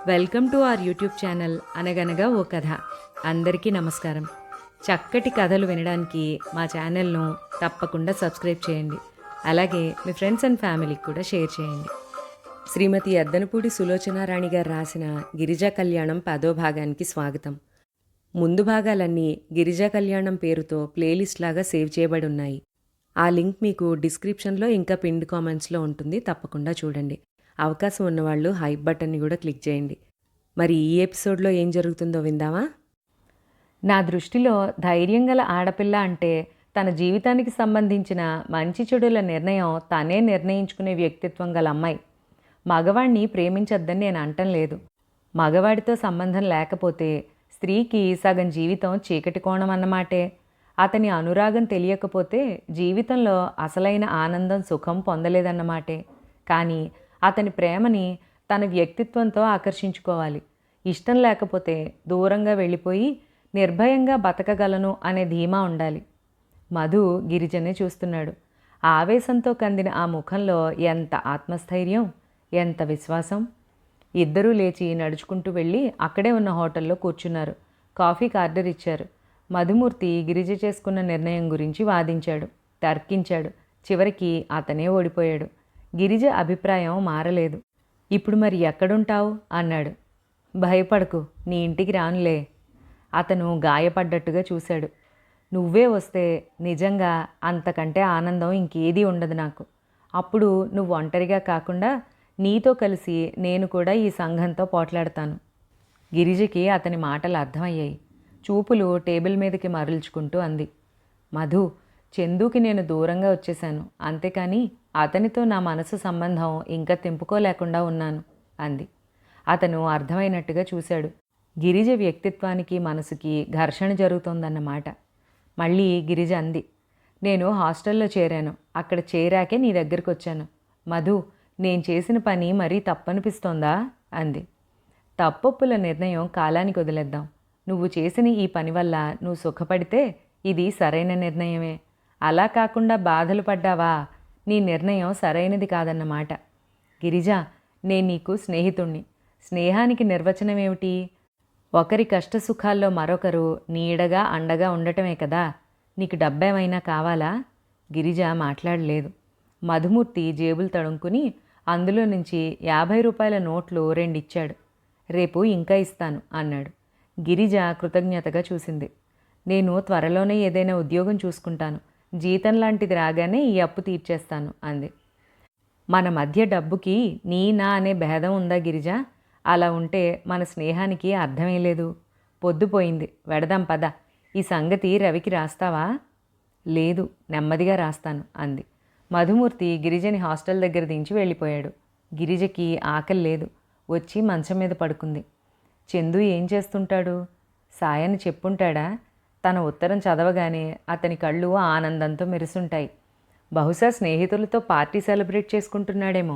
Welcome to our YouTube channel అనగనగా ఓ కథ. అందరికీ నమస్కారం. చక్కటి కథలు వినడానికి మా ఛానల్ను తప్పకుండా సబ్స్క్రైబ్ చేయండి. అలాగే మీ ఫ్రెండ్స్ అండ్ ఫ్యామిలీకి కూడా షేర్ చేయండి. శ్రీమతి అద్దనపూడి సులోచనారాణి గారు రాసిన గిరిజా కళ్యాణం 10వ భాగానికి స్వాగతం. ముందు భాగాలన్నీ గిరిజా కళ్యాణం పేరుతో ప్లేలిస్ట్ లాగా సేవ్ చేయబడి ఉన్నాయి. ఆ లింక్ మీకు డిస్క్రిప్షన్లో ఇంకా పిన్డ్ కామెంట్స్లో ఉంటుంది, తప్పకుండా చూడండి. అవకాశం ఉన్నవాళ్ళు హైప్ బటన్ని కూడా క్లిక్ చేయండి. మరి ఈ ఎపిసోడ్లో ఏం జరుగుతుందో విందామా? నా దృష్టిలో ధైర్యం గల ఆడపిల్ల అంటే తన జీవితానికి సంబంధించిన మంచి చెడుల నిర్ణయం తనే నిర్ణయించుకునే వ్యక్తిత్వం గల అమ్మాయి. మగవాణ్ణి ప్రేమించొద్దని నేను అంటం లేదు. మగవాడితో సంబంధం లేకపోతే స్త్రీకి సగం జీవితం చీకటి కోణం అన్నమాటే. అతని అనురాగం తెలియకపోతే జీవితంలో అసలైన ఆనందం సుఖం పొందలేదన్నమాటే. కానీ అతని ప్రేమని తన వ్యక్తిత్వంతో ఆకర్షించుకోవాలి. ఇష్టం లేకపోతే దూరంగా వెళ్ళిపోయి నిర్భయంగా బతకగలను అనే ధీమా ఉండాలి. మధు గిరిజనే చూస్తున్నాడు. ఆవేశంతో కందిన ఆ ముఖంలో ఎంత ఆత్మస్థైర్యం, ఎంత విశ్వాసం. ఇద్దరూ లేచి నడుచుకుంటూ వెళ్ళి అక్కడే ఉన్న హోటల్లో కూర్చున్నారు. కాఫీకి ఆర్డర్ ఇచ్చారు. మధుమూర్తి గిరిజ చేసుకున్న నిర్ణయం గురించి వాదించాడు, తర్కించాడు. చివరికి అతనే ఓడిపోయాడు. గిరిజ అభిప్రాయం మారలేదు. ఇప్పుడు మరి ఎక్కడుంటావు అన్నాడు. భయపడకు, నీ ఇంటికి రానులే. అతను గాయపడ్డట్టుగా చూశాడు. నువ్వే వస్తే నిజంగా అంతకంటే ఆనందం ఇంకేదీ ఉండదు నాకు. అప్పుడు నువ్వు ఒంటరిగా కాకుండా నీతో కలిసి నేను కూడా ఈ సంఘంతో పోట్లాడతాను. గిరిజకి అతని మాటలు అర్థమయ్యాయి. చూపులు టేబుల్ మీదకి మరల్చుకుంటూ అంది. మధు, చందుకి నేను దూరంగా వచ్చేశాను, అంతేకాని అతనితో నా మనసు సంబంధం ఇంకా తెంపుకోలేకుండా ఉన్నాను అంది. అతను అర్థమైనట్టుగా చూశాడు. గిరిజ వ్యక్తిత్వానికి మనసుకి ఘర్షణ జరుగుతోందన్నమాట. మళ్ళీ గిరిజ అంది, నేను హాస్టల్లో చేరాను. అక్కడ చేరాకే నీ దగ్గరికి వచ్చాను. మధు, నేను చేసిన పని మరీ తప్పనిపిస్తోందా అంది. తప్పొప్పుల నిర్ణయం కాలానికి వదిలేద్దాం. నువ్వు చేసిన ఈ పని వల్ల నువ్వు సుఖపడితే ఇది సరైన నిర్ణయమే. అలా కాకుండా బాధలు పడ్డావా, నీ నిర్ణయం సరైనది కాదన్నమాట. గిరిజ, నేను నీకు స్నేహితుణ్ణి. స్నేహానికి నిర్వచనం ఏమిటి? ఒకరి కష్టసుఖాల్లో మరొకరు నీడగా అండగా ఉండటమే కదా. నీకు డబ్బేమైనా కావాలా? గిరిజ మాట్లాడలేదు. మధుమూర్తి జేబులు తడుముకుని అందులో నుంచి 50 రూపాయల నోట్లు 2 ఇచ్చాడు. రేపు ఇంకా ఇస్తాను అన్నాడు. గిరిజ కృతజ్ఞతగా చూసింది. నేను త్వరలోనే ఏదైనా ఉద్యోగం చూసుకుంటాను. జీతం లాంటిది రాగానే ఈ అప్పు తీర్చేస్తాను అంది. మన మధ్య డబ్బుకి నీ నా అనే భేదం ఉందా గిరిజ? అలా ఉంటే మన స్నేహానికి అర్థమే లేదు. పొద్దుపోయింది, వెడదాం పద. ఈ సంగతి రవికి రాస్తావా? లేదు, నెమ్మదిగా రాస్తాను అంది. మధుమూర్తి గిరిజని హాస్టల్ దగ్గర దించి వెళ్ళిపోయాడు. గిరిజకి ఆకలి లేదు. వచ్చి మంచం మీద పడుకుంది. చందు ఏం చేస్తుంటాడు? సాయని చెప్పుంటాడా? తన ఉత్తరం చదవగానే అతని కళ్ళు ఆనందంతో మెరుసుంటాయి. బహుశా స్నేహితులతో పార్టీ సెలబ్రేట్ చేసుకుంటున్నాడేమో.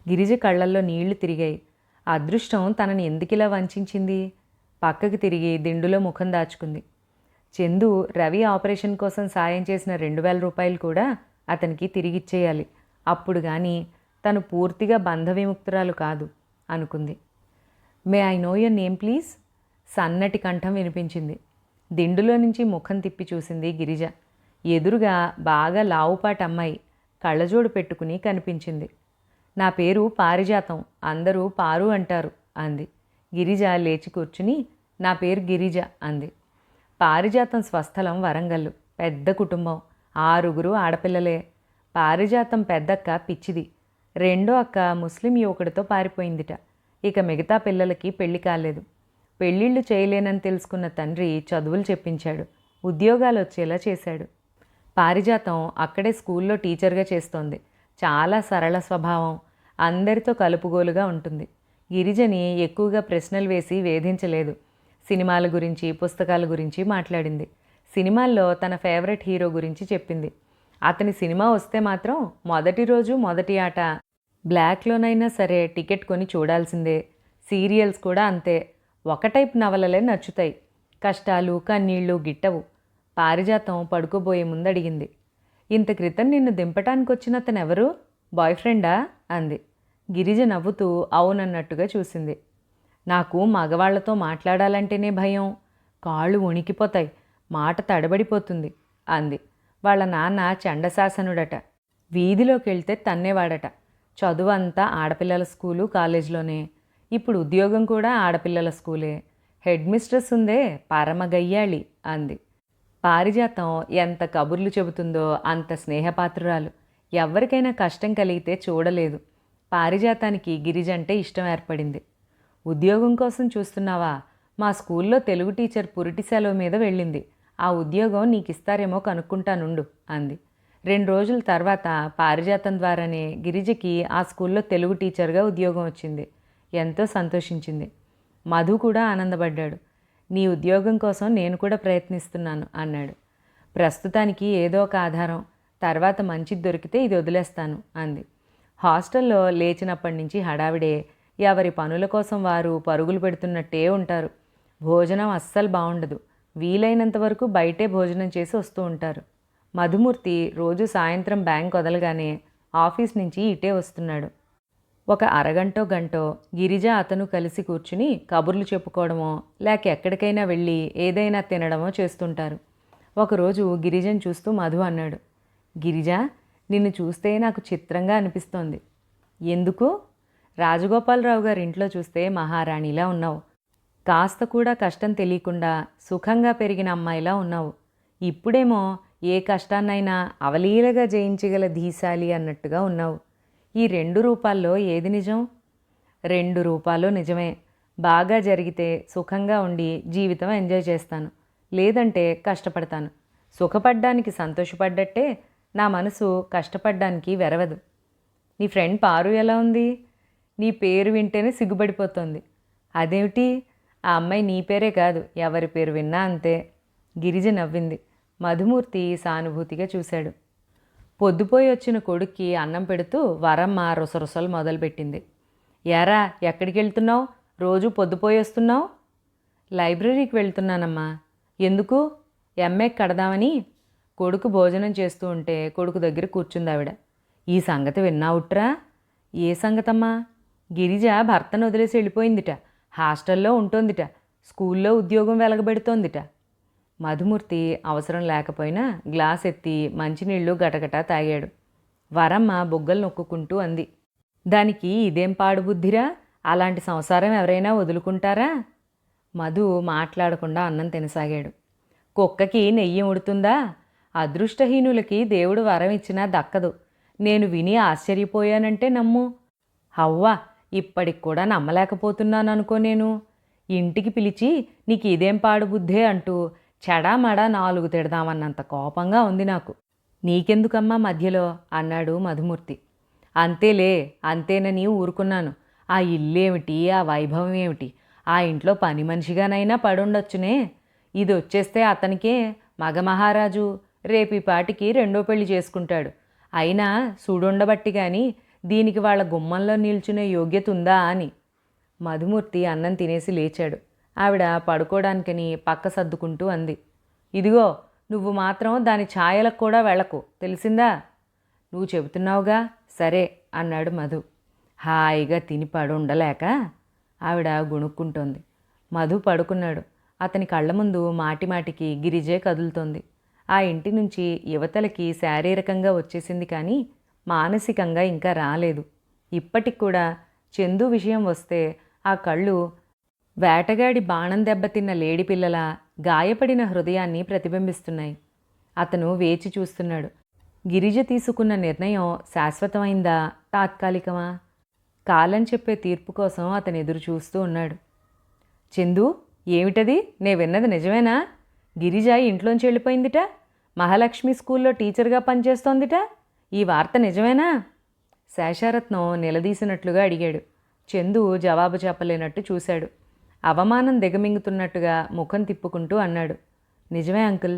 గిరిజ కళ్ళల్లో నీళ్లు తిరిగాయి. అదృష్టం తనని ఎందుకిలా వంచింది? పక్కకి తిరిగి దిండులో ముఖం దాచుకుంది. చందు రవి ఆపరేషన్ కోసం సాయం చేసిన 2000 రూపాయలు కూడా అతనికి తిరిగిచ్చేయాలి. అప్పుడు కానీ తను పూర్తిగా బంధ విముక్తురాలు కాదు అనుకుంది. May I know your name please? సన్నటి కంఠం వినిపించింది. దిండులో నుంచి ముఖం తిప్పి చూసింది గిరిజ. ఎదురుగా బాగా లావుపాటి అమ్మాయి కళ్ళజోడు పెట్టుకుని కనిపించింది. నా పేరు పారిజాతం, అందరూ పారు అంటారు అంది. గిరిజ లేచి కూర్చుని నా పేరు గిరిజ అంది. పారిజాతం స్వస్థలం వరంగల్లు. పెద్ద కుటుంబం, 6 ఆడపిల్లలే. పారిజాతం పెద్దక్క పిచ్చిది. రెండో అక్క ముస్లిం యువకుడితో పారిపోయిందిట. ఇక మిగతా పిల్లలకి పెళ్లి కాలేదు. పెళ్ళిళ్ళు చేయలేనని తెలుసుకున్న తండ్రి చదువులు చెప్పించాడు, ఉద్యోగాలు వచ్చేలా చేశాడు. పారిజాతం అక్కడే స్కూల్లో టీచర్గా చేస్తోంది. చాలా సరళ స్వభావం, అందరితో కలుపుగోలుగా ఉంటుంది. గిరిజని ఎక్కువగా ప్రశ్నలు వేసి వేధించలేదు. సినిమాల గురించి, పుస్తకాల గురించి మాట్లాడింది. సినిమాల్లో తన ఫేవరెట్ హీరో గురించి చెప్పింది. అతని సినిమా వస్తే మాత్రం మొదటి రోజు మొదటి ఆట బ్లాక్లోనైనా సరే టికెట్ కొని చూడాల్సిందే. సీరియల్స్ కూడా అంతే. ఒక టైప్ నవలలే నచ్చుతాయి. కష్టాలు కన్నీళ్లు గిట్టవు. పారిజాతం పడుకోబోయే ముందడిగింది. ఇంత క్రితం నిన్ను దింపటానికి వచ్చిన అతనెవరు? బాయ్ ఫ్రెండా అంది. గిరిజ నవ్వుతూ అవునన్నట్టుగా చూసింది. నాకు మగవాళ్లతో మాట్లాడాలంటేనే భయం, కాళ్ళు వణికిపోతాయి, మాట తడబడిపోతుంది అంది. వాళ్ళ నాన్న చండశాసనుడట. వీధిలోకి వెళ్తే తన్నేవాడట. చదువంతా ఆడపిల్లల స్కూలు కాలేజీలోనే. ఇప్పుడు ఉద్యోగం కూడా ఆడపిల్లల స్కూలే. హెడ్ మిస్ట్రెస్ ఉందే, పరమగయ్యాళి అంది. పారిజాతం ఎంత కబుర్లు చెబుతుందో అంత స్నేహపాత్రురాలు. ఎవరికైనా కష్టం కలిగితే చూడలేదు. పారిజాతానికి గిరిజంటే ఇష్టం ఏర్పడింది. ఉద్యోగం కోసం చూస్తున్నావా? మా స్కూల్లో తెలుగు టీచర్ పురిటి సెలవు మీద వెళ్ళింది. ఆ ఉద్యోగం నీకు ఇస్తారేమో కనుక్కుంటానుండు అంది. 2 రోజుల తర్వాత పారిజాతం ద్వారానే గిరిజకి ఆ స్కూల్లో తెలుగు టీచర్గా ఉద్యోగం వచ్చింది. ఎంతో సంతోషించింది. మధు కూడా ఆనందపడ్డాడు. నీ ఉద్యోగం కోసం నేను కూడా ప్రయత్నిస్తున్నాను అన్నాడు. ప్రస్తుతానికి ఏదో ఒక ఆధారం, తర్వాత మంచిది దొరికితే ఇది వదిలేస్తాను అంది. హాస్టల్లో లేచినప్పటి నుంచి హడావిడే. ఎవరి పనుల కోసం వారు పరుగులు పెడుతున్నట్టే ఉంటారు. భోజనం అస్సలు బాగుండదు. వీలైనంత వరకు బయటే భోజనం చేసి వస్తూ ఉంటారు. మధుమూర్తి రోజు సాయంత్రం బ్యాంక్ వదలగానే ఆఫీస్ నుంచి ఇటే వస్తున్నాడు. ఒక అరగంటో గంటో గిరిజ అతను కలిసి కూర్చుని కబుర్లు చెప్పుకోవడమో లేక ఎక్కడికైనా వెళ్ళి ఏదైనా తినడమో చేస్తుంటారు. ఒకరోజు గిరిజను చూస్తూ మధు అన్నాడు, గిరిజ, నిన్ను చూస్తే నాకు చిత్రంగా అనిపిస్తోంది. ఎందుకు? రాజగోపాలరావు గారి ఇంట్లో చూస్తే మహారాణిలా ఉన్నావు. కాస్త కూడా కష్టం తెలియకుండా సుఖంగా పెరిగిన అమ్మాయిలా ఉన్నావు. ఇప్పుడేమో ఏ కష్టాన్నైనా అవలీలగా జయించగల ధీశాలి అన్నట్టుగా ఉన్నావు. ఈ 2 రూపాల్లో ఏది నిజం? 2 రూపాలు నిజమే. బాగా జరిగితే సుఖంగా ఉండి జీవితం ఎంజాయ్ చేస్తాను, లేదంటే కష్టపడతాను. సుఖపడ్డానికి సంతోషపడ్డట్టే నా మనసు కష్టపడ్డానికి వెరవదు. నీ ఫ్రెండ్ పారు ఎలా ఉంది? నీ పేరు వింటేనే సిగ్గుపడిపోతుంది. అదేమిటి? ఆ అమ్మాయి నీ పేరే కాదు, ఎవరి పేరు విన్నా అంతే. గిరిజ నవ్వింది. మధుమూర్తి సానుభూతిగా చూశాడు. పొద్దుపోయి వచ్చిన కొడుక్కి అన్నం పెడుతూ వరమ్మ రుసరుసలు మొదలుపెట్టింది. యారా, ఎక్కడికి వెళ్తున్నావు? రోజు పొద్దుపోయి వస్తున్నావు? లైబ్రరీకి వెళ్తున్నానమ్మా. ఎందుకు? ఎంఏ కడదామని. కొడుకు భోజనం చేస్తూ ఉంటే కొడుకు దగ్గర కూర్చుంది ఆవిడ. ఈ సంగతి విన్నావుట్రా? ఏ సంగతమ్మా? గిరిజ భర్తను వదిలేసి వెళ్ళిపోయిందిట. హాస్టల్లో ఉంటోందిట. స్కూల్లో ఉద్యోగం వెలగబెడుతోందిట. మధుమూర్తి అవసరం లేకపోయినా గ్లాస్ ఎత్తి మంచినీళ్లు గటగట తాగాడు. వరమ్మ బొగ్గలు నొక్కుంటూ అంది, దానికి ఇదేం పాడుబుద్ధిరా? అలాంటి సంసారం ఎవరైనా వదులుకుంటారా? మధు మాట్లాడకుండా అన్నం తినసాగాడు. కుక్కకి నెయ్యి ఉడుతుందా? అదృష్టహీనులకి దేవుడు వరం ఇచ్చినా దక్కదు. నేను విని ఆశ్చర్యపోయానంటే నమ్ము. హవ్వా, ఇప్పటికి కూడా నమ్మలేకపోతున్నాను అనుకో. నేను ఇంటికి పిలిచి నీకు ఇదేం పాడుబుద్ధే అంటూ చెడామడా 4 తిడదామన్నంత కోపంగా ఉంది నాకు. నీకెందుకమ్మా మధ్యలో అన్నాడు మధుమూర్తి. అంతేలే, అంతేనని ఊరుకున్నాను. ఆ ఇల్లేమిటి, ఆ వైభవం ఏమిటి? ఆ ఇంట్లో పని మనిషిగానైనా పడుండొచ్చునే. ఇది వచ్చేస్తే అతనికే మగమహారాజు. రేపిపాటికి 2వ పెళ్లి చేసుకుంటాడు. అయినా సుడుండబట్టి గాని దీనికి వాళ్ళ గుమ్మంలో నిల్చునే యోగ్యత ఉందా అని. మధుమూర్తి అన్నం తినేసి లేచాడు. ఆవిడ పడుకోవడానికని పక్క సర్దుకుంటూ అంది, ఇదిగో, నువ్వు మాత్రం దాని ఛాయలకు కూడా వెళ్ళకు, తెలిసిందా? నువ్వు చెబుతున్నావుగా, సరే అన్నాడు మధు. హాయిగా తిని పడుండలేక ఆవిడ గుణుక్కుంటోంది. మధు పడుకున్నాడు. అతని కళ్ళ ముందు మాటిమాటికి గిరిజే కదులుతోంది. ఆ ఇంటి నుంచి యువతలకి శారీరకంగా వచ్చేసింది కానీ మానసికంగా ఇంకా రాలేదు. ఇప్పటికి కూడా చందు విషయం వస్తే ఆ కళ్ళు వేటగాడి బాణం దెబ్బతిన్న లేడిపిల్లల గాయపడిన హృదయాన్ని ప్రతిబింబిస్తున్నాయి. అతను వేచి చూస్తున్నాడు. గిరిజ తీసుకున్న నిర్ణయం శాశ్వతమైందా, తాత్కాలికమా? కాలం చెప్పే తీర్పు కోసం అతను ఎదురు చూస్తూ ఉన్నాడు. చందు, ఏమిటది? నే విన్నది నిజమేనా? గిరిజ ఇంట్లోంచి వెళ్ళిపోయిందిట. మహాలక్ష్మి స్కూల్లో టీచర్గా పనిచేస్తోందిట. ఈ వార్త నిజమేనా? శేషారత్నం నిలదీసినట్లుగా అడిగాడు. చందు జవాబు చెప్పలేనట్టు చూశాడు. అవమానం దిగమింగుతున్నట్టుగా ముఖం తిప్పుకుంటూ అన్నాడు, నిజమే అంకుల్.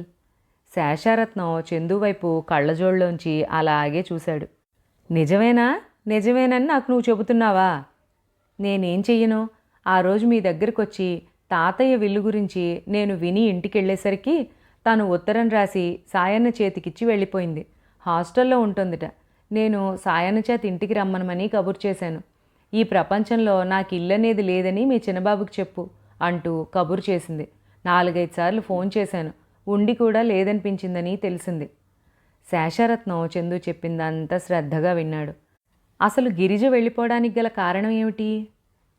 శేషారత్నం చందు వైపు కళ్ళజోళ్ళలోంచి అలాగే చూశాడు. నిజమేనా? నిజమేనని నాకు నువ్వు చెబుతున్నావా? నేనేం చెయ్యను? ఆ రోజు మీ దగ్గరకు వచ్చి తాతయ్య విల్లు గురించి నేను విని ఇంటికెళ్ళేసరికి తను ఉత్తరం రాసి సాయన్న చేతికిచ్చి వెళ్ళిపోయింది. హాస్టల్లో ఉంటుందిట. నేను సాయన్న చేతి ఇంటికి రమ్మనమని కబురు చేశాను. ఈ ప్రపంచంలో నాకు ఇల్లనేది లేదని మీ చిన్నబాబుకి చెప్పు అంటూ కబురు చేసింది. 4-5 సార్లు ఫోన్ చేశాను. ఉండి కూడా లేదనిపించిందని తెలిసింది. శేషరత్నం చందు చెప్పిందంతా శ్రద్ధగా విన్నాడు. అసలు గిరిజ వెళ్ళిపోవడానికి గల కారణం ఏమిటి?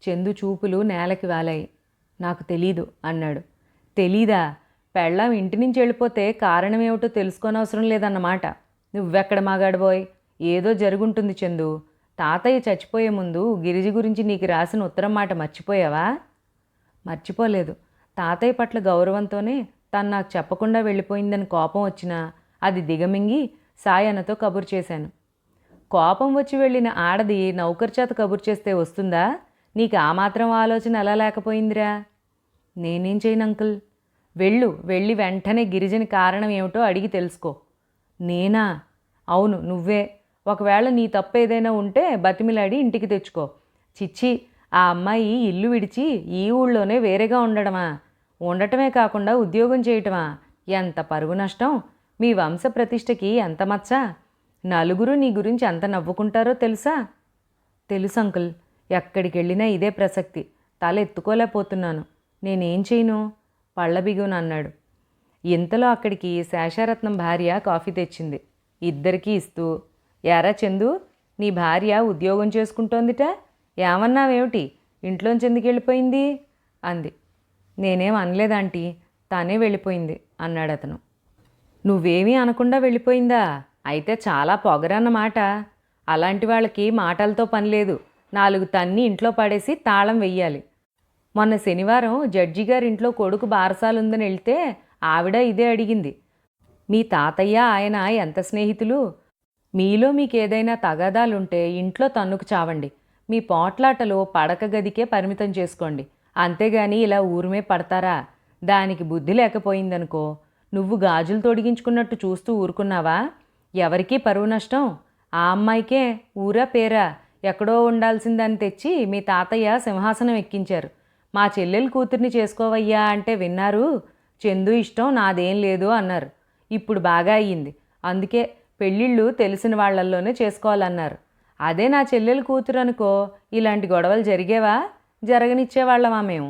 చందు చూపులు నేలకి వాలాయి. నాకు తెలీదు అన్నాడు. తెలీదా? పెళ్ళాం ఇంటి నుంచి వెళ్ళిపోతే కారణం ఏమిటో తెలుసుకోనవసరం లేదన్నమాట. నువ్వెక్కడ మాగాడబోయ్? ఏదో జరుగుంటుంది చందు. తాతయ్య చచ్చిపోయే ముందు గిరిజ గురించి నీకు రాసిన ఉత్తరం మాట మర్చిపోయావా? మర్చిపోలేదు. తాతయ్య పట్ల గౌరవంతోనే తను నాకు చెప్పకుండా వెళ్ళిపోయిందని కోపం వచ్చినా అది దిగమింగి సాయన్నతో కబురు చేశాను. కోపం వచ్చి వెళ్ళిన ఆడది నౌకర్ చేత కబురు చేస్తే వస్తుందా? నీకు ఆ మాత్రం ఆలోచన ఎలా లేకపోయిందిరా? నేనేం చేయను అంకుల్. వెళ్ళి వెంటనే గిరిజని కారణం ఏమిటో అడిగి తెలుసుకో. నేనా? అవును, నువ్వే. ఒకవేళ నీ తప్పు ఏదైనా ఉంటే బతిమిలాడి ఇంటికి తెచ్చుకో. చిచ్చి, ఆ అమ్మాయి ఇల్లు విడిచి ఈ ఊళ్ళోనే వేరేగా ఉండడమా? ఉండటమే కాకుండా ఉద్యోగం చేయటమా? ఎంత పరువు నష్టం! మీ వంశ ప్రతిష్టకి ఎంత మచ్చ! నలుగురు నీ గురించి ఎంత నవ్వుకుంటారో తెలుసా? తెలుసు అంకుల్. ఎక్కడికి వెళ్ళినా ఇదే ప్రసక్తి. తల ఎత్తుకోలేకపోతున్నాను. నేనేం చేయను? పళ్ళబిగును అన్నాడు. ఇంతలో అక్కడికి శేషారత్నం భార్య కాఫీ తెచ్చింది. ఇద్దరికీ ఇస్తూ, యారా చందు, నీ భార్య ఉద్యోగం చేసుకుంటోందిట, ఏమన్నావేమిటి? ఇంట్లోంచి ఎందుకు వెళ్ళిపోయింది అంది. నేనేం అనలేదాంటీ, తానే వెళ్ళిపోయింది అన్నాడు అతను. నువ్వేమీ అనకుండా వెళ్ళిపోయిందా? అయితే చాలా పొగరన్నమాట. అలాంటి వాళ్ళకి మాటలతో పని లేదు. 4 తన్ని ఇంట్లో పడేసి తాళం వెయ్యాలి. మొన్న శనివారం జడ్జి గారింట్లో కొడుకు బారసాలుందని వెళ్తే ఆవిడ ఇదే అడిగింది. మీ తాతయ్య ఆయన ఎంత స్నేహితులు? మీలో మీకేదైనా తగాదాలుంటే ఇంట్లో తన్నుకు చావండి. మీ పోట్లాటలు పడక గదికే పరిమితం చేసుకోండి. అంతేగాని ఇలా ఊరిమే పడతారా? దానికి బుద్ధి లేకపోయిందనుకో, నువ్వు గాజులు తొడిగించుకున్నట్టు చూస్తూ ఊరుకున్నావా? ఎవరికీ పరువు నష్టం. ఆ అమ్మాయికే ఊరా పేరా ఎక్కడో ఉండాల్సిందని తెచ్చి మీ తాతయ్య సింహాసనం ఎక్కించారు. మా చెల్లెలు కూతుర్ని చేసుకోవయ్యా అంటే విన్నారు. చందు ఇష్టం నాదేం లేదు అన్నారు. ఇప్పుడు బాగా అయ్యింది. అందుకే పెళ్ళిళ్ళు తెలిసిన వాళ్లల్లోనే చేసుకోవాలన్నారు. అదే నా చెల్లెలు కూతురు అనుకో, ఇలాంటి గొడవలు జరిగేవా? జరగనిచ్చేవాళ్ళమా మేము?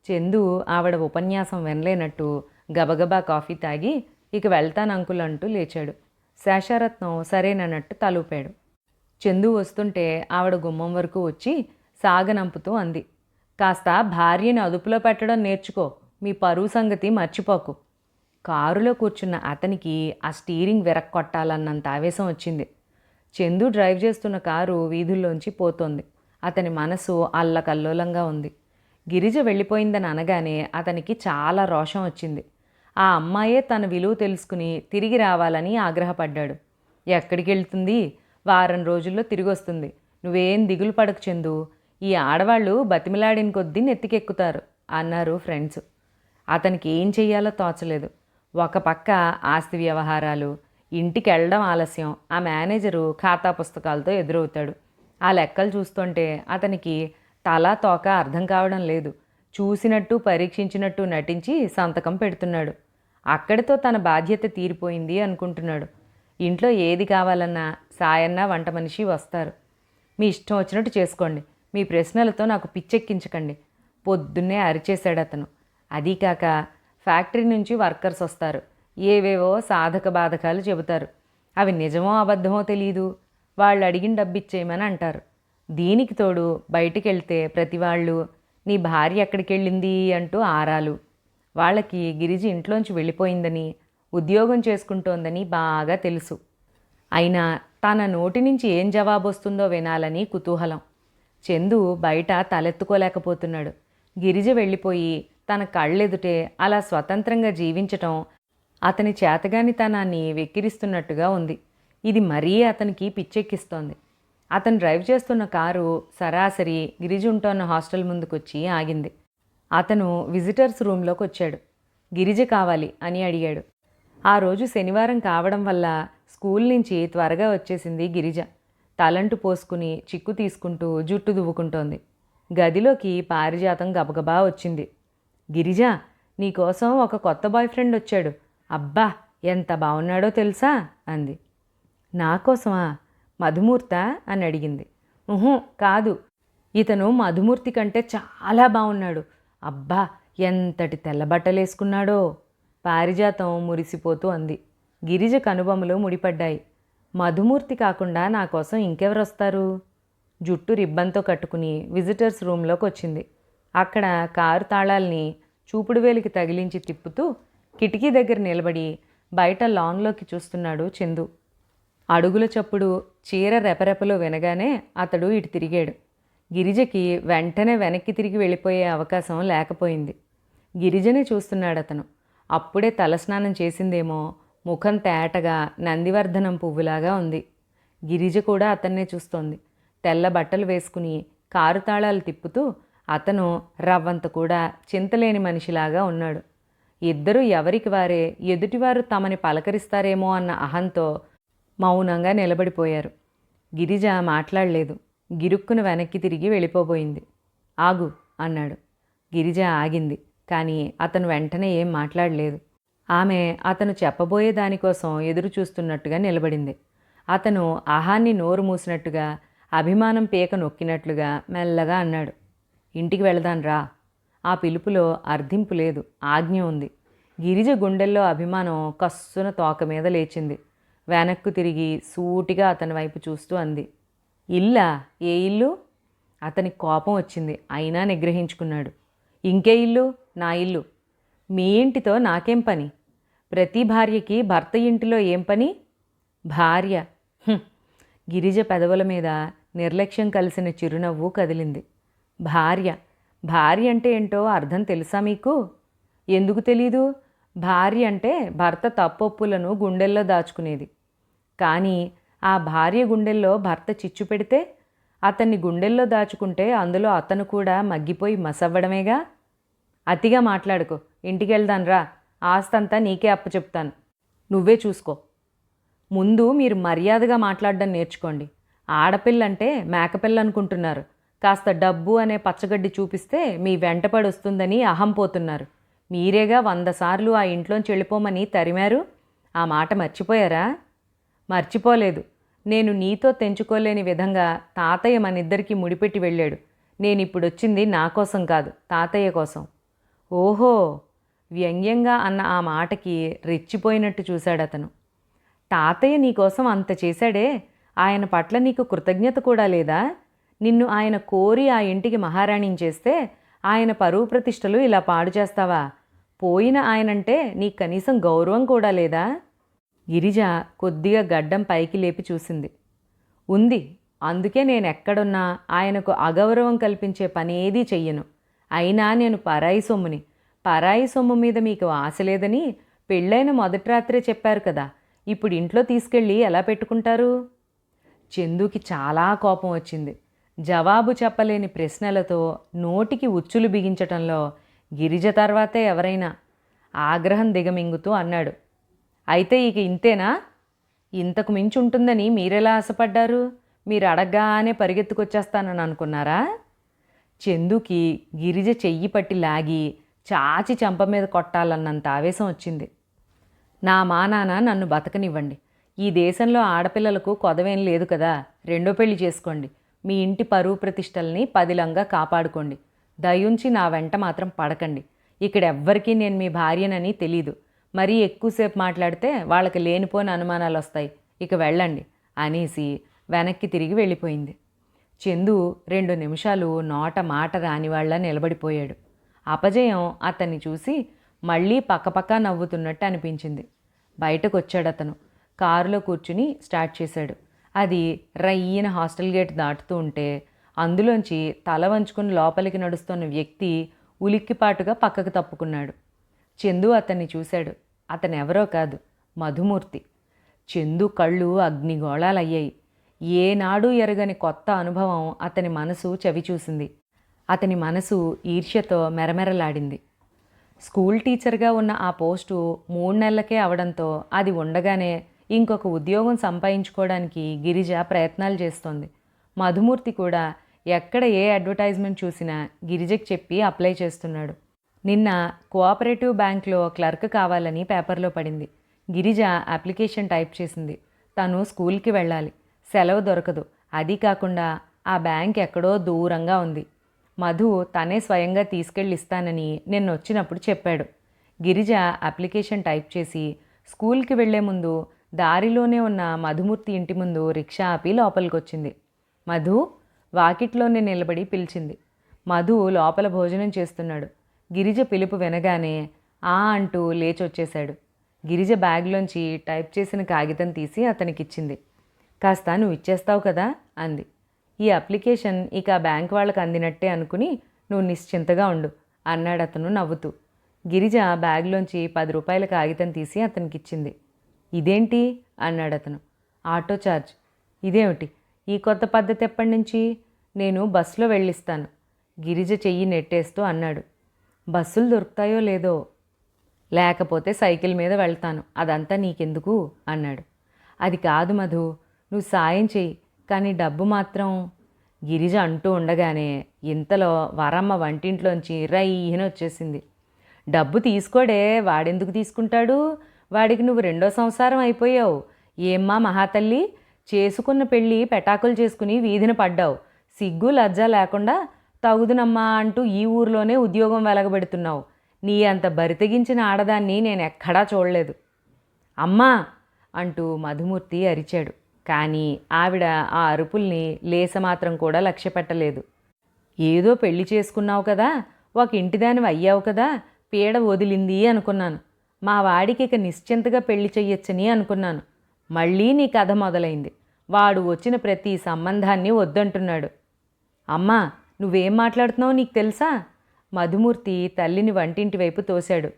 చందు ఆవిడ ఉపన్యాసం వినలేనట్టు గబగబా కాఫీ తాగి ఇక వెళ్తాను అంకుల్ అంటూ లేచాడు. శేషారత్నం సరేనన్నట్టు తలూపాడు. చందు వస్తుంటే ఆవిడ గుమ్మం వరకు వచ్చి సాగనంపుతూ అంది. కాస్త భార్యని అదుపులో పెట్టడం నేర్చుకో. మీ పరువు సంగతి మర్చిపోకు. కారులో కూర్చున్న అతనికి ఆ స్టీరింగ్ విరక్కొట్టాలన్నంత ఆవేశం వచ్చింది. చందు డ్రైవ్ చేస్తున్న కారు వీధుల్లోంచి పోతోంది. అతని మనసు అల్లకల్లోలంగా ఉంది. గిరిజ వెళ్ళిపోయిందని అనగానే అతనికి చాలా రోషం వచ్చింది. ఆ అమ్మాయే తన విలువ తెలుసుకుని తిరిగి రావాలని ఆగ్రహపడ్డాడు. ఎక్కడికి వెళ్తుంది? వారం రోజుల్లో తిరిగి వస్తుంది. నువ్వేం దిగులు పడకు చందు. ఈ ఆడవాళ్ళు బతిమిలాడిన కొద్దీ నెత్తికెక్కుతారు అన్నారు ఫ్రెండ్స్. అతనికి ఏం చెయ్యాలో తోచలేదు. ఒక పక్క ఆస్తి వ్యవహారాలు, ఇంటికి వెళ్ళడం ఆలస్యం, ఆ మేనేజరు ఖాతా పుస్తకాలతో ఎదురవుతాడు. ఆ లెక్కలు చూస్తుంటే అతనికి తలా తోక అర్థం కావడం లేదు. చూసినట్టు పరీక్షించినట్టు నటించి సంతకం పెడుతున్నాడు. అక్కడితో తన బాధ్యత తీరిపోయింది అనుకుంటున్నాడు. ఇంట్లో ఏది కావాలన్నా సాయన్న వంట మనిషి వస్తారు. మీ ఇష్టం వచ్చినట్టు చేసుకోండి. మీ ప్రశ్నలతో నాకు పిచ్చెక్కించకండి. పొద్దున్నే అరిచేశాడు అతను. అదీకాక ఫ్యాక్టరీ నుంచి వర్కర్స్ వస్తారు. ఏవేవో సాధక బాధకాలు చెబుతారు. అవి నిజమో అబద్ధమో తెలియదు. వాళ్ళు అడిగిన డబ్బిచ్చేయమని అంటారు. దీనికి తోడు బయటికి వెళ్తే ప్రతి వాళ్ళు నీ భార్య ఎక్కడికి వెళ్ళింది అంటూ ఆరాలు. వాళ్ళకి గిరిజి ఇంట్లోంచి వెళ్ళిపోయిందని, ఉద్యోగం చేసుకుంటోందని బాగా తెలుసు. అయినా తన నోటి నుంచి ఏం జవాబు వస్తుందో వినాలని కుతూహలం. చందు బయట తలెత్తుకోలేకపోతున్నాడు. గిరిజ వెళ్ళిపోయి తన కళ్ళెదుటే అలా స్వతంత్రంగా జీవించటం అతని చేతగానితనాన్ని వెక్కిరిస్తున్నట్టుగా ఉంది. ఇది మరీ అతనికి పిచ్చెక్కిస్తోంది. అతను డ్రైవ్ చేస్తున్న కారు సరాసరి గిరిజ ఉంటోన్న హాస్టల్ ముందుకొచ్చి ఆగింది. అతను విజిటర్స్ రూమ్లోకి వచ్చాడు. గిరిజ కావాలి అని అడిగాడు. ఆ రోజు శనివారం కావడం వల్ల స్కూల్ నుంచి త్వరగా వచ్చేసింది గిరిజ. తలంటు పోసుకుని చిక్కు తీసుకుంటూ జుట్టు దువ్వుకుంటోంది. గదిలోకి పారిజాతం గబగబా వచ్చింది. గిరిజ, నీకోసం ఒక కొత్త బాయ్ ఫ్రెండ్ వచ్చాడు. అబ్బా, ఎంత బాగున్నాడో తెలుసా అంది. నా కోసమా? మధుమూర్త అని అడిగింది. కాదు, ఇతను మధుమూర్తి కంటే చాలా బాగున్నాడు. అబ్బా, ఎంతటి తెల్లబట్టలేసుకున్నాడో! పారిజాతం మురిసిపోతూ అంది. గిరిజ కనుబొమ్మలు ముడిపడ్డాయి. మధుమూర్తి కాకుండా నా కోసం ఇంకెవరొస్తారు? జుట్టు రిబ్బన్తో కట్టుకుని విజిటర్స్ రూమ్లోకి వచ్చింది. అక్కడ కారు తాళాల్ని చూపుడు వేలికి తగిలించి తిప్పుతూ కిటికీ దగ్గర నిలబడి బయట లాన్లోకి చూస్తున్నాడు చందు. అడుగుల చప్పుడు చీర రెపరెపలో వినగానే అతడు ఇటు తిరిగాడు. గిరిజకి వెంటనే వెనక్కి తిరిగి వెళ్ళిపోయే అవకాశం లేకపోయింది. గిరిజనే చూస్తున్నాడతను. అప్పుడే తలస్నానం చేసిందేమో, ముఖం తేటగా నందివర్ధనం పువ్వులాగా ఉంది. గిరిజ కూడా అతన్నే చూస్తోంది. తెల్ల బట్టలు వేసుకుని కారు తాళాలు తిప్పుతూ అతను రవ్వంత కూడా చింతలేని మనిషిలాగా ఉన్నాడు. ఇద్దరూ ఎవరికి వారే ఎదుటివారు తమని పలకరిస్తారేమో అన్న అహంతో మౌనంగా నిలబడిపోయారు. గిరిజ మాట్లాడలేదు. గిరుక్కున వెనక్కి తిరిగి వెళ్ళిపోబోయింది. ఆగు అన్నాడు. గిరిజ ఆగింది. కానీ అతను వెంటనే ఏం మాట్లాడలేదు. ఆమె అతను చెప్పబోయే దానికోసం ఎదురు చూస్తున్నట్టుగా నిలబడింది. అతను ఆహాన్ని నోరు మూసినట్టుగా, అభిమానం పీక నొక్కినట్లుగా మెల్లగా అన్నాడు, ఇంటికి వెళదాన్రా. ఆ పిలుపులో అర్థింపు లేదు, ఆజ్ఞ ఉంది. గిరిజ గుండెల్లో అభిమానం కస్సున తోక మీద లేచింది. వెనక్కు తిరిగి సూటిగా అతని వైపు చూస్తూ అంది, ఇల్లా? ఏ ఇల్లు? అతనికి కోపం వచ్చింది. అయినా నిగ్రహించుకున్నాడు. ఇంకే ఇల్లు? నా ఇల్లు. మీ ఇంటితో నాకేం పని? ప్రతి భార్యకి భర్త ఇంటిలో ఏం పని? భార్య. గిరిజ పెదవుల మీద నిర్లక్ష్యం కలిసిన చిరునవ్వు కదిలింది. భార్య. భార్య అంటే ఏంటో అర్థం తెలుసా మీకు? ఎందుకు తెలీదు? భార్య అంటే భర్త తప్పొప్పులను గుండెల్లో దాచుకునేది. కానీ ఆ భార్య గుండెల్లో భర్త చిచ్చు పెడితే, అతన్ని గుండెల్లో దాచుకుంటే అందులో అతను కూడా మగ్గిపోయి మసవ్వడమేగా. అతిగా మాట్లాడుకో. ఇంటికి వెళ్దాన్రా. ఆస్తంతా నీకే అప్పచెప్తాను. నువ్వే చూసుకో. ముందు మీరు మర్యాదగా మాట్లాడడం నేర్చుకోండి. ఆడపిల్లంటే మేకపిల్ల అనుకుంటున్నారు. కాస్త డబ్బు అనే పచ్చగడ్డి చూపిస్తే మీ వెంటపడి వస్తుందని అహం పోతున్నారు. మీరేగా 100 సార్లు ఆ ఇంట్లోంచి వెళ్ళిపోమని తరిమారు. ఆ మాట మర్చిపోయారా? మర్చిపోలేదు. నేను నీతో తెంచుకోలేని విధంగా తాతయ్య మనిద్దరికీ ముడిపెట్టి వెళ్ళాడు. నేనిప్పుడొచ్చింది నా కోసం కాదు, తాతయ్య కోసం. ఓహో! వ్యంగ్యంగా అన్న ఆ మాటకి రెచ్చిపోయినట్టు చూశాడతను. తాతయ్య నీకోసం అంత చేశాడే, ఆయన పట్ల నీకు కృతజ్ఞత కూడా లేదా? నిన్ను ఆయన కోరి ఆ ఇంటికి మహారాణిని చేస్తే ఆయన పరువు ప్రతిష్టలు ఇలా పాడు చేస్తావా? పోయిన ఆయనంటే నీకు కనీసం గౌరవం కూడా లేదా? గిరిజ కొద్దిగా గడ్డం పైకి లేపి చూసింది. ఉంది. అందుకే నేనెక్కడున్నా ఆయనకు అగౌరవం కల్పించే పనేదీ చెయ్యను. అయినా నేను పరాయి సొమ్ముని. పరాయి సొమ్ము మీద మీకు ఆశ లేదని పెళ్ళైన మొదటి రాత్రే చెప్పారు కదా. ఇప్పుడు ఇంట్లో తీసుకెళ్ళి ఎలా పెట్టుకుంటారు? చందుకి చాలా కోపం వచ్చింది. జవాబు చెప్పలేని ప్రశ్నలతో నోటికి ఉచ్చులు బిగించటంలో గిరిజ తర్వాతే ఎవరైనా. ఆగ్రహం దిగమింగుతూ అన్నాడు, అయితే ఇక ఇంతేనా? ఇంతకు మించి ఉంటుందని మీరెలా ఆశపడ్డారు? మీరు అడగ్గానే పరిగెత్తుకొచ్చేస్తానని అనుకున్నారా? చందుకి గిరిజ చెయ్యి పట్టి లాగి చాచి చెంప మీద కొట్టాలన్నంత ఆవేశం వచ్చింది. నా మానాన నన్ను బతకనివ్వండి. ఈ దేశంలో ఆడపిల్లలకు కొదవేం లేదు కదా. రెండో పెళ్లి చేసుకోండి. మీ ఇంటి పరువు ప్రతిష్టల్ని పదిలంగా కాపాడుకోండి. దయుంచి నా వెంట మాత్రం పడకండి. ఇక్కడెవ్వరికీ నేను మీ భార్యనని తెలీదు. మరీ ఎక్కువసేపు మాట్లాడితే వాళ్ళకి లేనిపోని అనుమానాలు వస్తాయి. ఇక వెళ్ళండి అనేసి వెనక్కి తిరిగి వెళ్ళిపోయింది. చందు 2 నిమిషాలు నోట మాట రానివాళ్లా నిలబడిపోయాడు. అపజయం అతన్ని చూసి మళ్ళీ పక్కపక్క నవ్వుతున్నట్టు అనిపించింది. బయటకు వచ్చాడతను. కారులో కూర్చుని స్టార్ట్ చేశాడు. అది రయ్యిన హాస్టల్ గేట్ దాటుతూ ఉంటే అందులోంచి తల వంచుకుని లోపలికి నడుస్తున్న వ్యక్తి ఉలిక్కిపాటుగా పక్కకు తప్పుకున్నాడు. చందు అతన్ని చూశాడు. అతనెవరో కాదు, మధుమూర్తి. చందు కళ్ళు అగ్నిగోళాలయ్యాయి. ఏనాడు ఎరగని కొత్త అనుభవం అతని మనసు చవిచూసింది. అతని మనసు ఈర్ష్యతో మెరమెరలాడింది. స్కూల్ టీచర్గా ఉన్న ఆ పోస్టు 3 నెలలకే అవడంతో అది ఉండగానే ఇంకొక ఉద్యోగం సంపాదించుకోవడానికి గిరిజ ప్రయత్నాలు చేస్తోంది. మధుమూర్తి కూడా ఎక్కడ ఏ అడ్వర్టైజ్మెంట్ చూసినా గిరిజకి చెప్పి అప్లై చేస్తున్నాడు. నిన్న కోఆపరేటివ్ బ్యాంక్లో క్లర్క్ కావాలని పేపర్లో పడింది. గిరిజ అప్లికేషన్ టైప్ చేసింది. తను స్కూల్కి వెళ్ళాలి. సెలవు దొరకదు. అది కాకుండా ఆ బ్యాంక్ ఎక్కడో దూరంగా ఉంది. మధు తనే స్వయంగా తీసుకెళ్ళి ఇస్తానని నిన్నొచ్చినప్పుడు చెప్పాడు. గిరిజ అప్లికేషన్ టైప్ చేసి స్కూల్కి వెళ్లే ముందు దారిలోనే ఉన్న మధుమూర్తి ఇంటి ముందు రిక్షా ఆపి లోపలికొచ్చింది. మధు వాకిట్లోనే నిలబడి పిలిచింది. మధు లోపల భోజనం చేస్తున్నాడు. గిరిజ పిలుపు వినగానే ఆ అంటూ లేచొచ్చేశాడు. గిరిజ బ్యాగ్లోంచి టైప్ చేసిన కాగితం తీసి అతనికిచ్చింది. కాస్త నువ్వు ఇచ్చేస్తావు కదా అంది. ఈ అప్లికేషన్ ఇక బ్యాంక్ వాళ్ళకి అందినట్టే అనుకుని నువ్వు నిశ్చింతగా ఉండు అన్నాడు అతను నవ్వుతూ. గిరిజ బ్యాగ్లోంచి 10 రూపాయల కాగితం తీసి అతనికిచ్చింది. ఇదేంటి అన్నాడు అతను. Auto charge. ఇదేమిటి ఈ కొత్త పద్ధతి ఎప్పటి నుంచి? నేను బస్సులో వెళ్ళిస్తాను గిరిజ చెయ్యి నెట్టేస్తూ అన్నాడు. బస్సులు దొరుకుతాయో లేదో, లేకపోతే సైకిల్ మీద వెళ్తాను, అదంతా నీకెందుకు అన్నాడు. అది కాదు మధు, నువ్వు సాయం చెయ్యి, కానీ డబ్బు మాత్రం. గిరిజ అంటూ ఉండగానే ఇంతలో వరమ్మ వంటింట్లోంచి రైహన వచ్చేసింది. డబ్బు తీసుకోడే, వాడెందుకు తీసుకుంటాడు? వాడికి నువ్వు 2వ సంసారం అయిపోయావు. ఏమ్మా మహాతల్లి, చేసుకున్న పెళ్ళి పెటాకులు చేసుకుని వీధిన పడ్డావు. సిగ్గు లజ్జ లేకుండా తగుదునమ్మా అంటూ ఈ ఊరిలోనే ఉద్యోగం వెలగబెడుతున్నావు. నీ అంత బరితెగించిన ఆడదాన్ని నేను ఎక్కడా చూడలేదు. అమ్మా అంటూ మధుమూర్తి అరిచాడు. కానీ ఆవిడ ఆ అరుపుల్ని లేసమాత్రం కూడా లక్ష్య పెట్టలేదు. ఏదో పెళ్లి చేసుకున్నావు కదా, ఒక ఇంటిదానివి అయ్యావు కదా, పీడ వదిలింది అనుకున్నాను. మా వాడికి ఇక నిశ్చింతగా పెళ్లి చెయ్యొచ్చని అనుకున్నాను. మళ్ళీ నీ కథ మొదలైంది. వాడు వచ్చిన ప్రతి సంబంధాన్ని వద్దంటున్నాడు. అమ్మా, నువ్వేం మాట్లాడుతున్నావో నీకు తెలుసా? మధుమూర్తి తల్లిని వంటింటి వైపు తోశాడు.